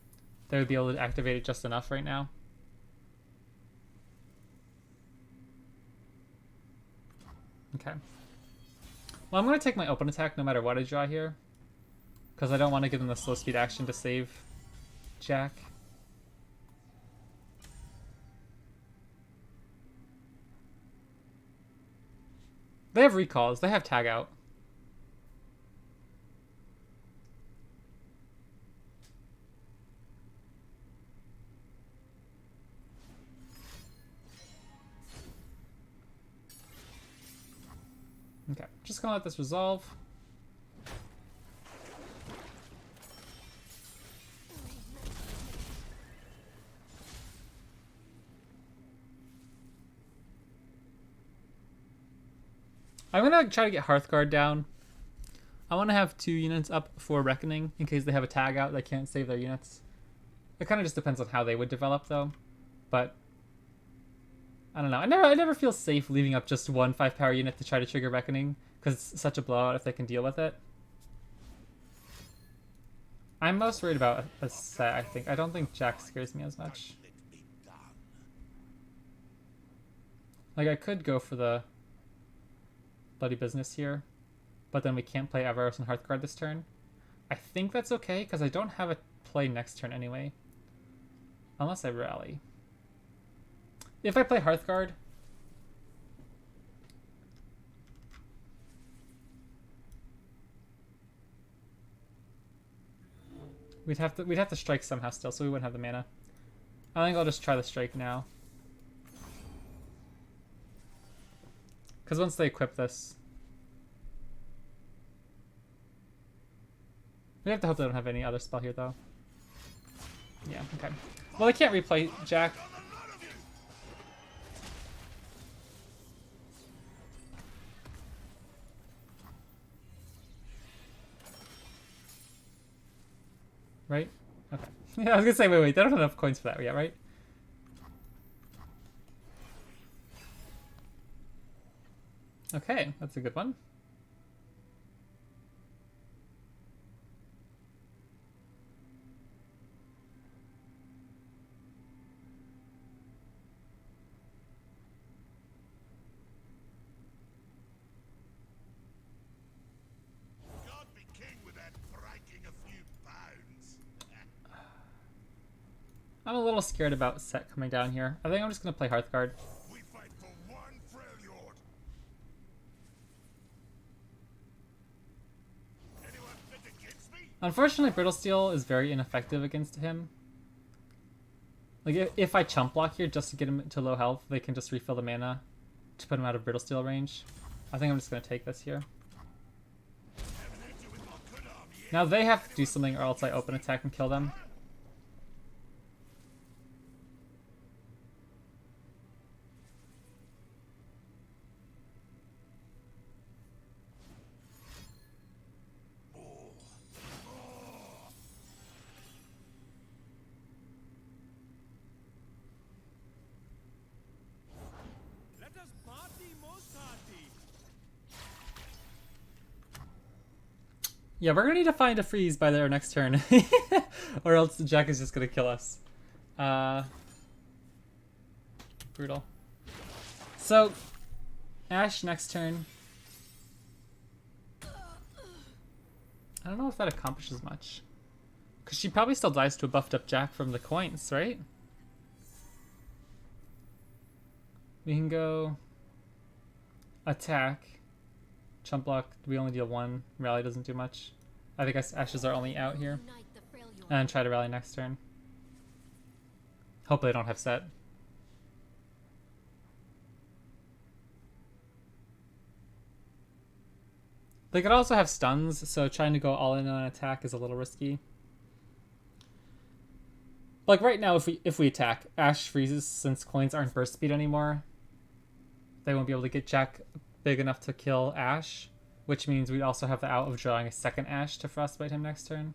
They would be able to activate it just enough right now. Okay. Well, I'm going to take my open attack no matter what I draw here. Because I don't want to give them the slow speed action to save Jack. They have recalls. They have tag out. Okay, just gonna let this resolve. I'm gonna try to get Hearthguard down. I want to have 2 units up for Reckoning in case they have a tag out that can't save their units. It kind of just depends on how they would develop though. But I don't know. I never feel safe leaving up just 1 5-power unit to try to trigger Reckoning because it's such a blowout if they can deal with it. I'm most worried about a set, I think. I don't think Jack scares me as much. Like I could go for the Bloody Business here, but then we can't play Everos and Hearthguard this turn. I think that's okay because I don't have a play next turn anyway. Unless I rally. If I play Hearthguard, we'd have to strike somehow still, so we wouldn't have the mana. I think I'll just try the strike now. Because once they equip this, we have to hope they don't have any other spell here though. Yeah, okay. Well, they can't replay Jack. Right? Okay. Yeah, I was gonna say, wait, they don't have enough coins for that yet, right? Okay, that's a good one. I'm a little scared about SETT coming down here. I think I'm just gonna play Hearthguard. We fight for one Freljord. Anyone fit against me? Unfortunately, Brittle Steel is very ineffective against him. Like, if I chump block here just to get him to low health, they can just refill the mana to put him out of Brittle Steel range. I think I'm just gonna take this here. Now they have to do something or else I open attack and kill them. Let us party most hearty. Yeah, we're gonna need to find a freeze by their next turn. Or else Jack is just gonna kill us. Brutal. So, Ashe next turn. I don't know if that accomplishes much. Because she probably still dies to a buffed up Jack from the coins, right? We can go attack. Chump block, we only deal 1. Rally doesn't do much. I think Ashe is our only out here. And try to rally next turn. Hopefully I don't have set. They could also have stuns, so trying to go all in on an attack is a little risky. Like right now, if we attack, Ashe freezes since coins aren't burst speed anymore. They won't be able to get Jack big enough to kill Ashe, which means we'd also have the out of drawing a second Ashe to frostbite him next turn.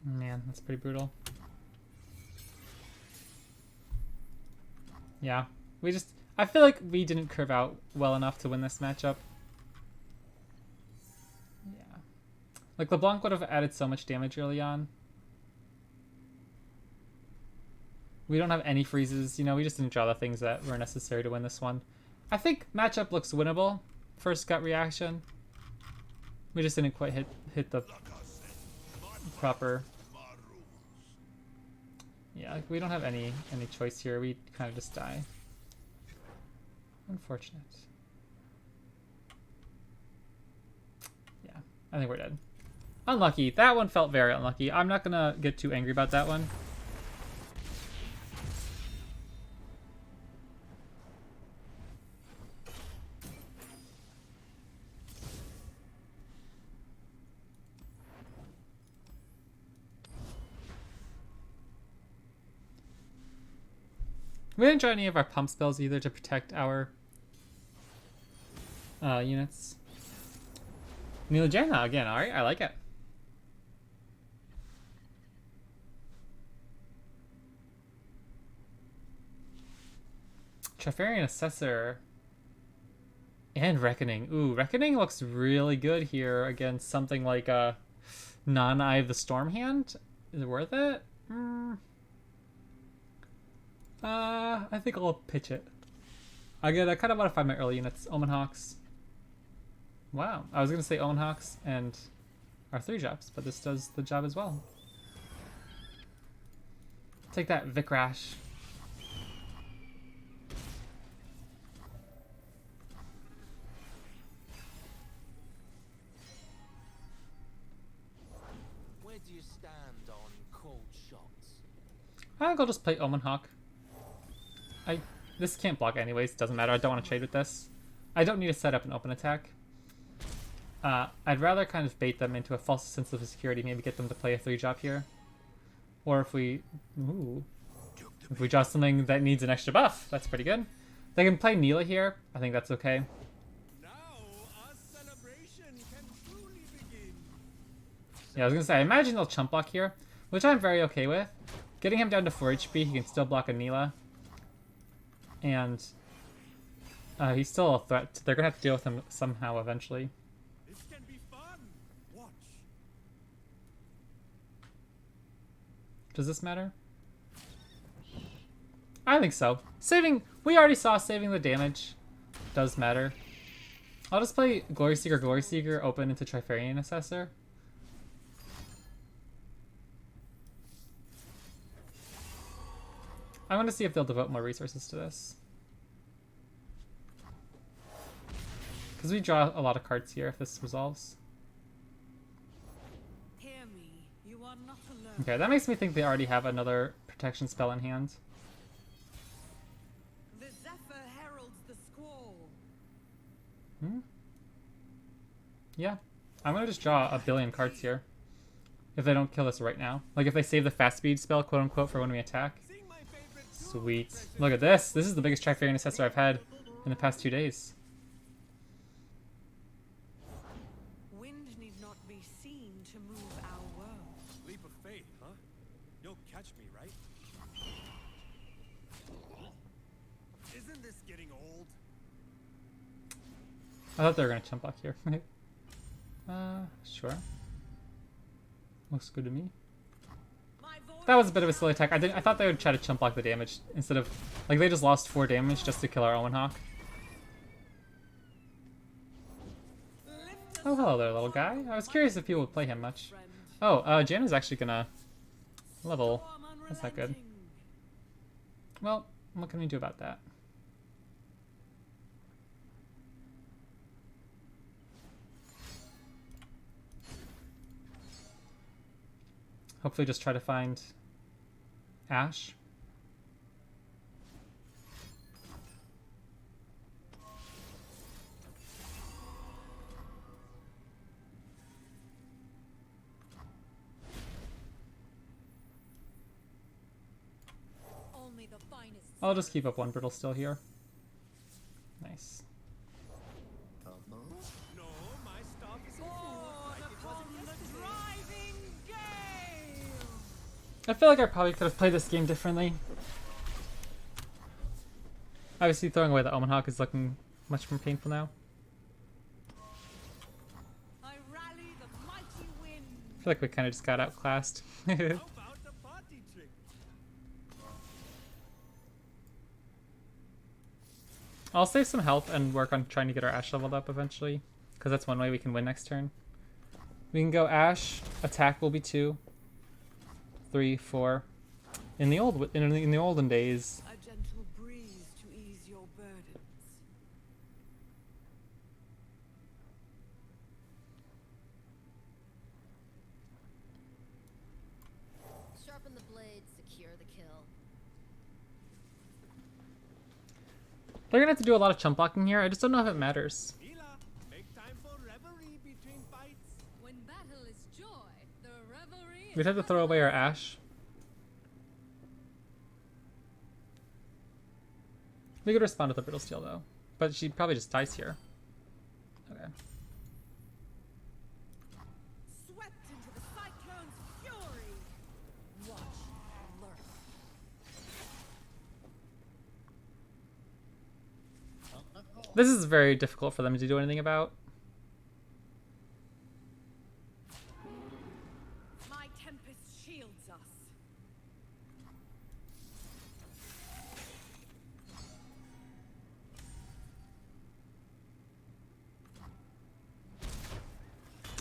Man, that's pretty brutal. Yeah, I feel like we didn't curve out well enough to win this matchup. Yeah. Like, LeBlanc would have added so much damage early on. We don't have any freezes, you know, we just didn't draw the things that were necessary to win this one. I think matchup looks winnable. First gut reaction. We just didn't quite hit the proper... Yeah, we don't have any choice here. We kind of just die. Unfortunate. Yeah, I think we're dead. Unlucky. That one felt very unlucky. I'm not gonna get too angry about that one. We didn't draw any of our pump spells either to protect our units. Neelajana again, alright, I like it. Trifarian Assessor and Reckoning. Ooh, Reckoning looks really good here against something like a non-Eye of the Storm hand. Is it worth it? I think I'll pitch it. Again, I kind of modify my early units. Omen Hawks. Wow, I was going to say Omen Hawks and our 3 jobs, but this does the job as well. Take that, Vic Rash. Where do you stand on cold shots? I think I'll just play Omen Hawk. This can't block anyways, doesn't matter. I don't want to trade with this. I don't need to set up an open attack. I'd rather kind of bait them into a false sense of security, maybe get them to play a 3-drop here. Or if we draw something that needs an extra buff, that's pretty good. They can play Neela here. I think that's okay. Now our celebration can truly begin. Yeah, I was gonna say, I imagine they'll chump block here, which I'm very okay with. Getting him down to 4 HP, he can still block a Neela. And he's still a threat. They're gonna have to deal with him somehow eventually. This can be fun. Watch. Does this matter? I think so. We already saw saving the damage does matter. I'll just play Glory Seeker, open into Trifarian Assessor. I want to see if they'll devote more resources to this. Because we draw a lot of cards here if this resolves. Hear me. You are not alone. Okay, that makes me think they already have another protection spell in hand. The Zephyr heralds the squall. Yeah. I'm going to just draw a billion cards here. If they don't kill us right now. Like if they save the fast speed spell, quote unquote, for when we attack. Sweet. Look at this. This is the biggest Trifarian Assessor I've had in the past 2 days. Wind need not be seen to move our world. Leap of faith, huh? You'll catch me, right? Isn't this getting old? I thought they were gonna chump block here. Sure. Looks good to me. That was a bit of a silly attack. I thought they would try to chump block the damage instead of, like, they just lost 4 damage just to kill our Owen Hawk. Oh, hello there, little guy. I was curious if people would play him much. Oh, Janna's actually gonna level. That's not good. Well, what can we do about that? Hopefully just try to find Ashe. Only the finest. I'll just keep up one brittle still here. Nice. No, my stuff isn't full like it wasn't yesterday. I feel like I probably could have played this game differently. Obviously, throwing away the Omen Hawk is looking much more painful now. I rally the mighty wind. I feel like we kind of just got outclassed. How about the party trick? I'll save some health and work on trying to get our Ashe leveled up eventually, because that's one way we can win next turn. We can go Ashe, attack will be 2, 3, 4. In the olden days, A gentle breeze to ease your burdens. Sharpen the blade, secure the kill. they're gonna have to do a lot of chump blocking here. I just don't know if it matters. Mila, make time for reverie between fights. When battle is joy, the revelry. We'd have to throw away our Ashe. We could respond with a brittle steel though, but she probably just dies here. Okay. Swept into the cyclone's fury. Watch, lurk. This is very difficult for them to do anything about. My tempest shields us.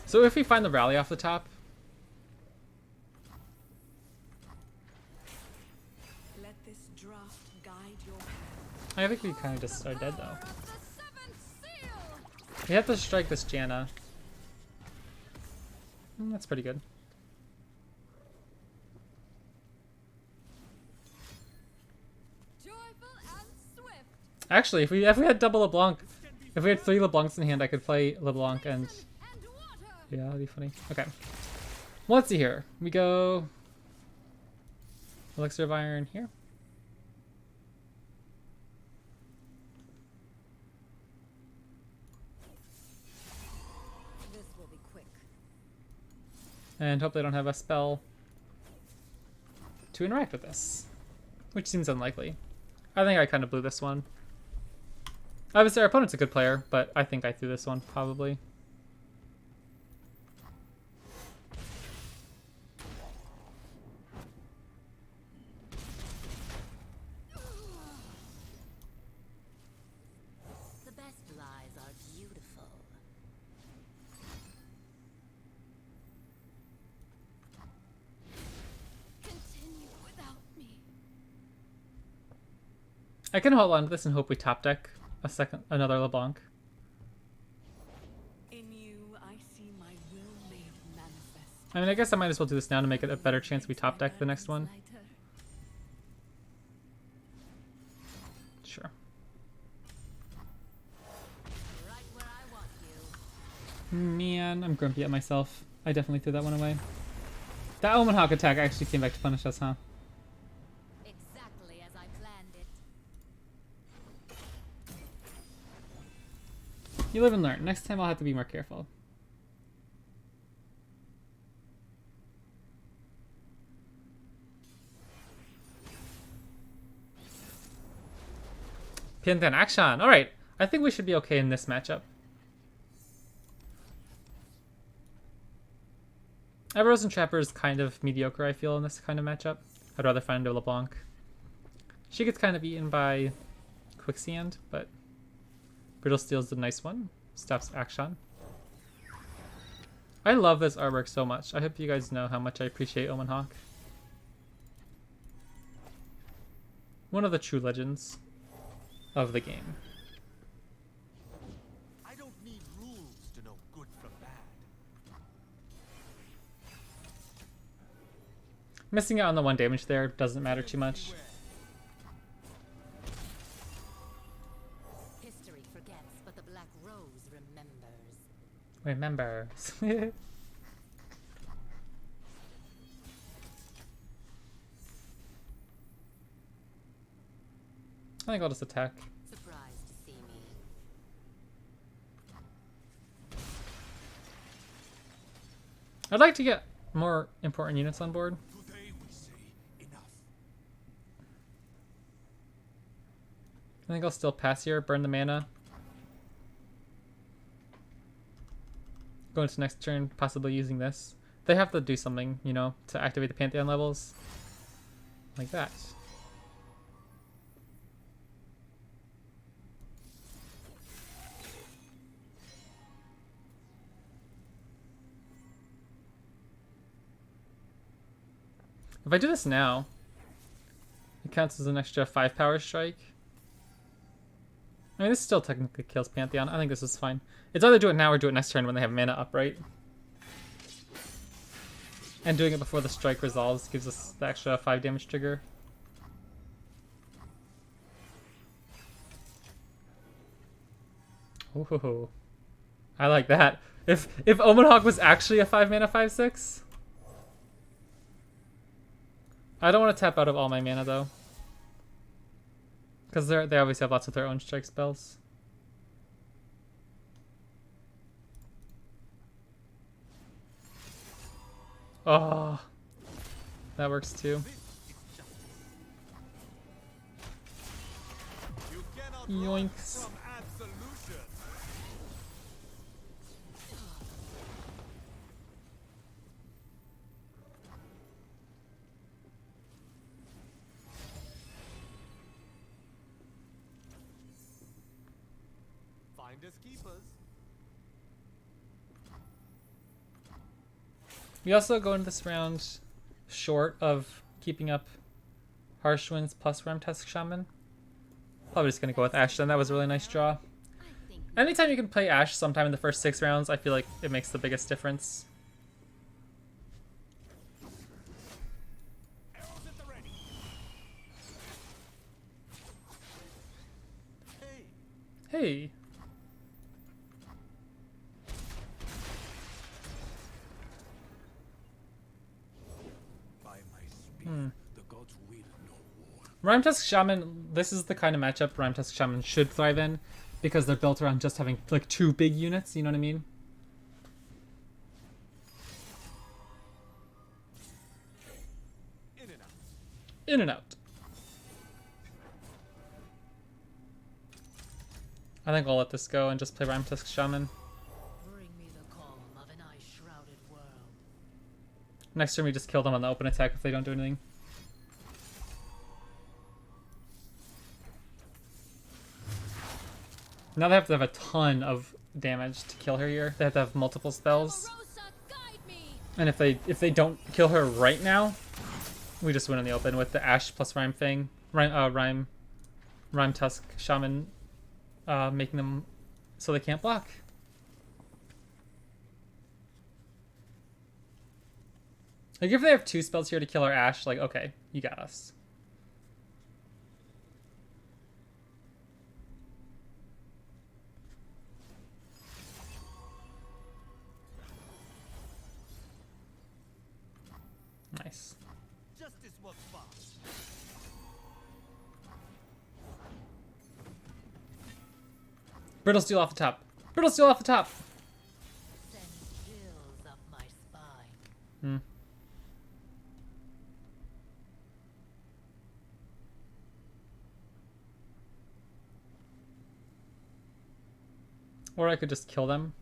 So if we find the rally off the top, Let this draft guide your hand. I think we kind of just are dead though. Of the seventh seal. We have to strike this Janna. That's pretty good. Joyful and swift. Actually, if we had double LeBlanc, if we had 3 LeBlancs in hand, I could play LeBlanc and And water. yeah, that'd be funny. Okay. Well, let's see here. We go Elixir of Iron here. This will be quick. And hope they don't have a spell to interact with this, which seems unlikely. I think I kind of blew this one. Obviously, our opponent's a good player, but I think I threw this one, probably. The best lies are beautiful. Continue without me. I can hold on to this and hope we top deck another LeBlanc. In you, I see my will made manifest. I mean, I guess I might as well do this now to make it a better chance we top deck the next one. Lighter. Sure. Right where I want you. Man, I'm grumpy at myself. I definitely threw that one away. That Omen Hawk attack actually came back to punish us, huh? Exactly as I planned it. You live and learn. Next time I'll have to be more careful. Pantheon action. Alright, I think we should be okay in this matchup. Arrows and Trapper is kind of mediocre, I feel, in this kind of matchup. I'd rather find a LeBlanc. She gets kind of eaten by Quicksand, but Brittle Steel's a nice one. Stops action. I love this artwork so much. I hope you guys know how much I appreciate Omen Hawk. One of the true legends of the game. I don't need rules to know good from bad. Missing out on the 1 damage there doesn't matter too much. History forgets, but the Black Rose remembers. Remember. I think I'll just attack. Surprised to see me. I'd like to get more important units on board. Today we say enough. I think I'll still pass here, burn the mana. Go into next turn, possibly using this. They have to do something, you know, to activate the Pantheon levels. Like that. If I do this now, it counts as an extra 5 power strike. I mean, this still technically kills Pantheon. I think this is fine. It's either do it now or do it next turn when they have mana up, right? And doing it before the strike resolves gives us the extra 5 damage trigger. Ooh, I like that. If Omen Hawk was actually a 5 mana 5/6. I don't want to tap out of all my mana though, because they obviously have lots of their own strike spells. Oh, that works too. You cannot run Yoinks. from absolution. Finders keepers. We also go into this round short of keeping up Harsh Winds plus Tusk Shaman. Probably just gonna go with Ashe then. That was a really nice draw. I think Anytime you can play Ashe sometime in the first 6 rounds, I feel like it makes the biggest difference. Arrows at the ready. Hey. By my spear, the gods will no war. Tusk Shaman, this is the kind of matchup Tusk Shaman should thrive in, because they're built around just having like 2 big units, you know what I mean? In and out. In and out. I think I'll let this go and just play Tusk Shaman. Bring me the calm of an ice-shrouded world. Next turn we just kill them on the open attack if they don't do anything. Now they have to have a ton of damage to kill her here. They have to have multiple spells. Rosa, guide me. And if they don't kill her right now, we just win in the open with the Ashe plus Rime Fang. Rime Tusk Shaman making them so they can't block. Like if they have 2 spells here to kill our Ashe, like okay, you got us. Nice. Justice works fast. Brittle Steel off the top. Brittle Steel off the top. Send chills up my spine. Hmm. Or I could just kill them.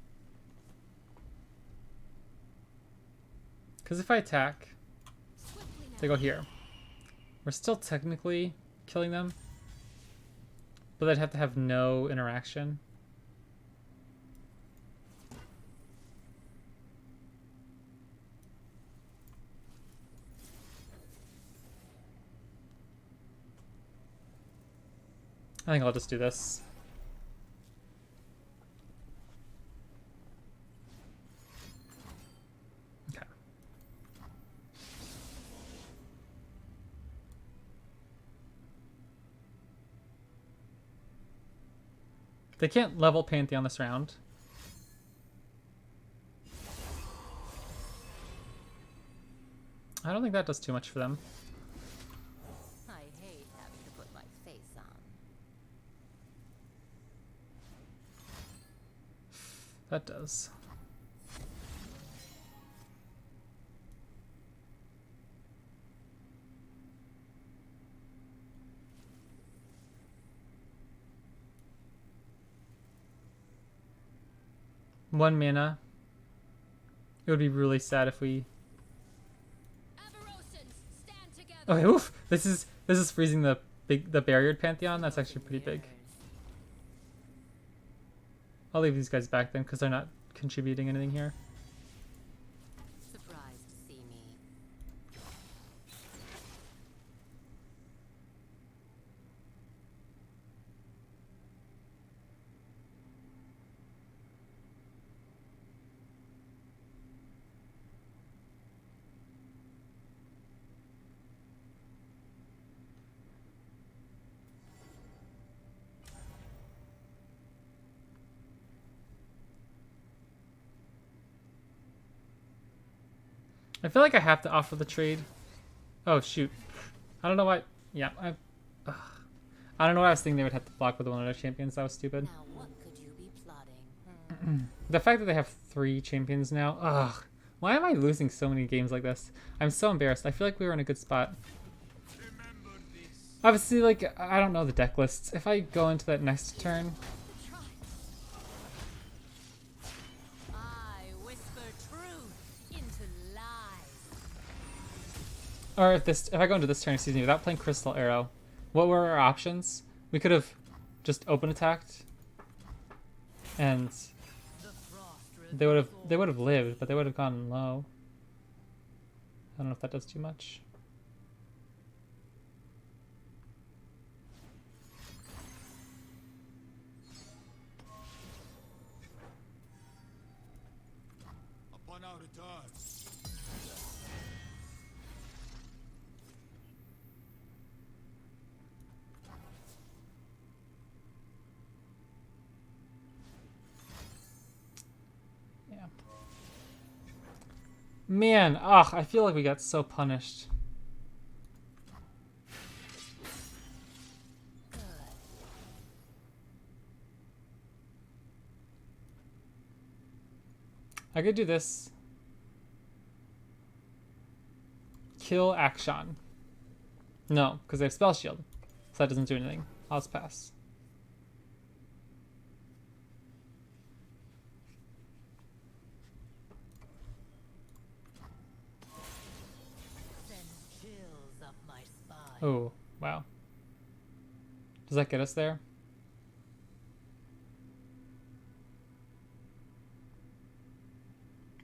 Because if I attack, they go here. We're still technically killing them, but they'd have to have no interaction. I think I'll just do this. Okay. They can't level Pantheon this round. I don't think that does too much for them. I hate having to put my face on. That does. One mana. It would be really sad if we. Okay, oof. This is freezing the barriered Pantheon. That's actually pretty big. I'll leave these guys back then because they're not contributing anything here. Surprised to see me. I feel like I have to offer the trade. Oh shoot! I don't know why. Yeah, I don't know why I was thinking they would have to block with one of their champions. That was stupid. Now what could you be plotting? The fact that they have 3 champions now. Ugh. Why am I losing so many games like this? I'm so embarrassed. I feel like we were in a good spot. Obviously, like, I don't know the deck lists. If I go into that next turn. I whisper truth into lies. Or if I go into this turn, excuse me, without playing Crystal Arrow, what were our options? We could have just open attacked, and they would have lived, but they would have gone low. I don't know if that does too much. Upon our return. Yeah. Man, ugh, I feel like we got so punished. I could do this. Kill Akshan. No, because they have Spell Shield. So that doesn't do anything. I'll just pass. Send chills up my spine. Oh, wow. Does that get us there?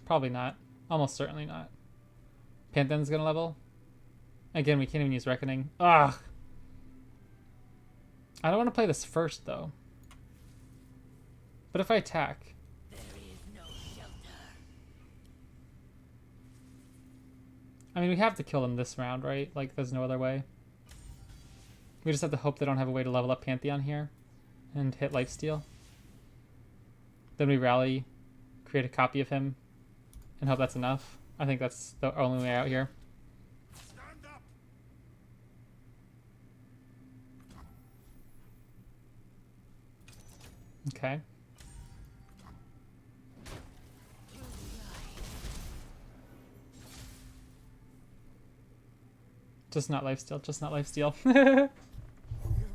Probably not. Almost certainly not. Pantheon's gonna level. Again, we can't even use Reckoning. Ugh! I don't want to play this first, though. But if I attack... There is no shelter. I mean, we have to kill them this round, right? Like, there's no other way. We just have to hope they don't have a way to level up Pantheon here. And hit Lifesteal. Then we rally, create a copy of him, and hope that's enough. I think that's the only way out here. Stand up. Okay. Just not lifesteal, just not lifesteal. We have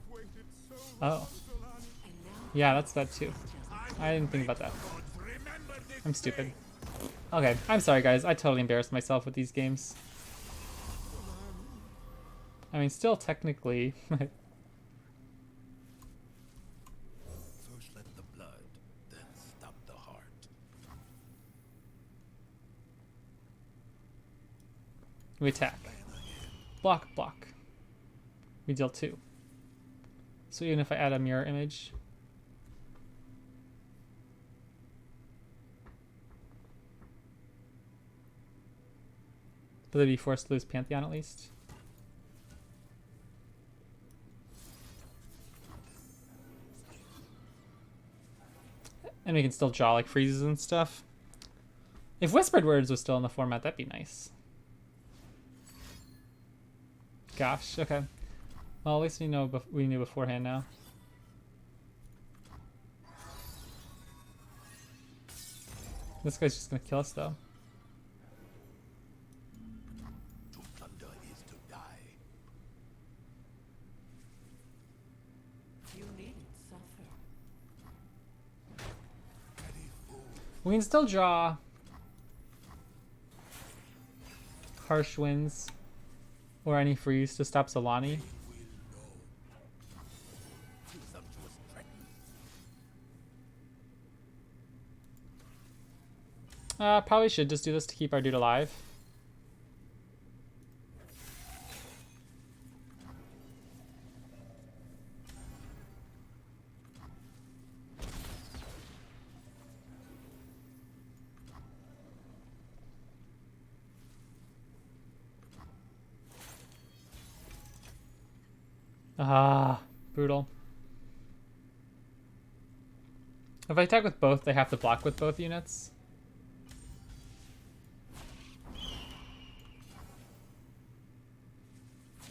waited so long, Oh. Solani. And now Yeah, that's that too. I I didn't think about that. I'm stupid. Okay, I'm sorry guys. I totally embarrassed myself with these games. I mean, still technically. First let the blood, then stop the heart. We attack. Block, block. We deal 2. So even if I add a mirror image. But they'd be forced to lose Pantheon at least. And we can still draw like freezes and stuff. If Whispered Words was still in the format, that'd be nice. Gosh, okay. Well, at least we know we knew beforehand now. This guy's just gonna kill us though. To plunder is to die. You needn't suffer. We can still draw Harsh Winds or any freeze to stop Solani. Presumptuous threat. Probably should just do this to keep our dude alive. Ah, brutal. If I attack with both, they have to block with both units.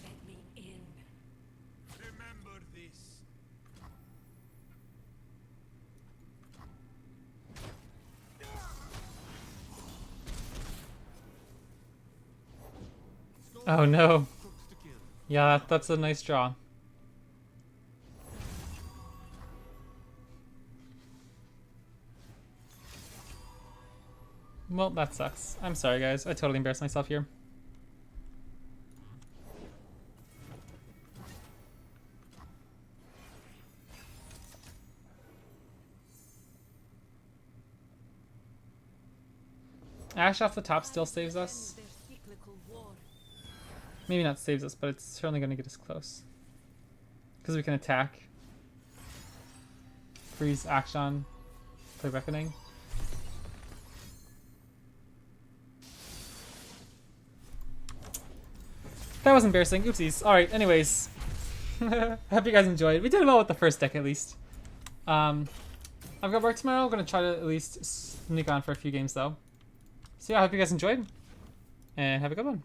Let me in. Remember this. Oh no. Yeah, that's a nice draw. Well, that sucks. I'm sorry, guys. I totally embarrassed myself here. Ashe off the top still saves us. Their cyclical war. Maybe not saves us, but it's certainly going to get us close. Because we can attack. Freeze, action, play Reckoning. That was embarrassing. Oopsies. Alright, anyways. Hope you guys enjoyed. We did well with the first deck, at least. I've got work tomorrow. I'm going to try to at least sneak on for a few games, though. So yeah, I hope you guys enjoyed. And have a good one.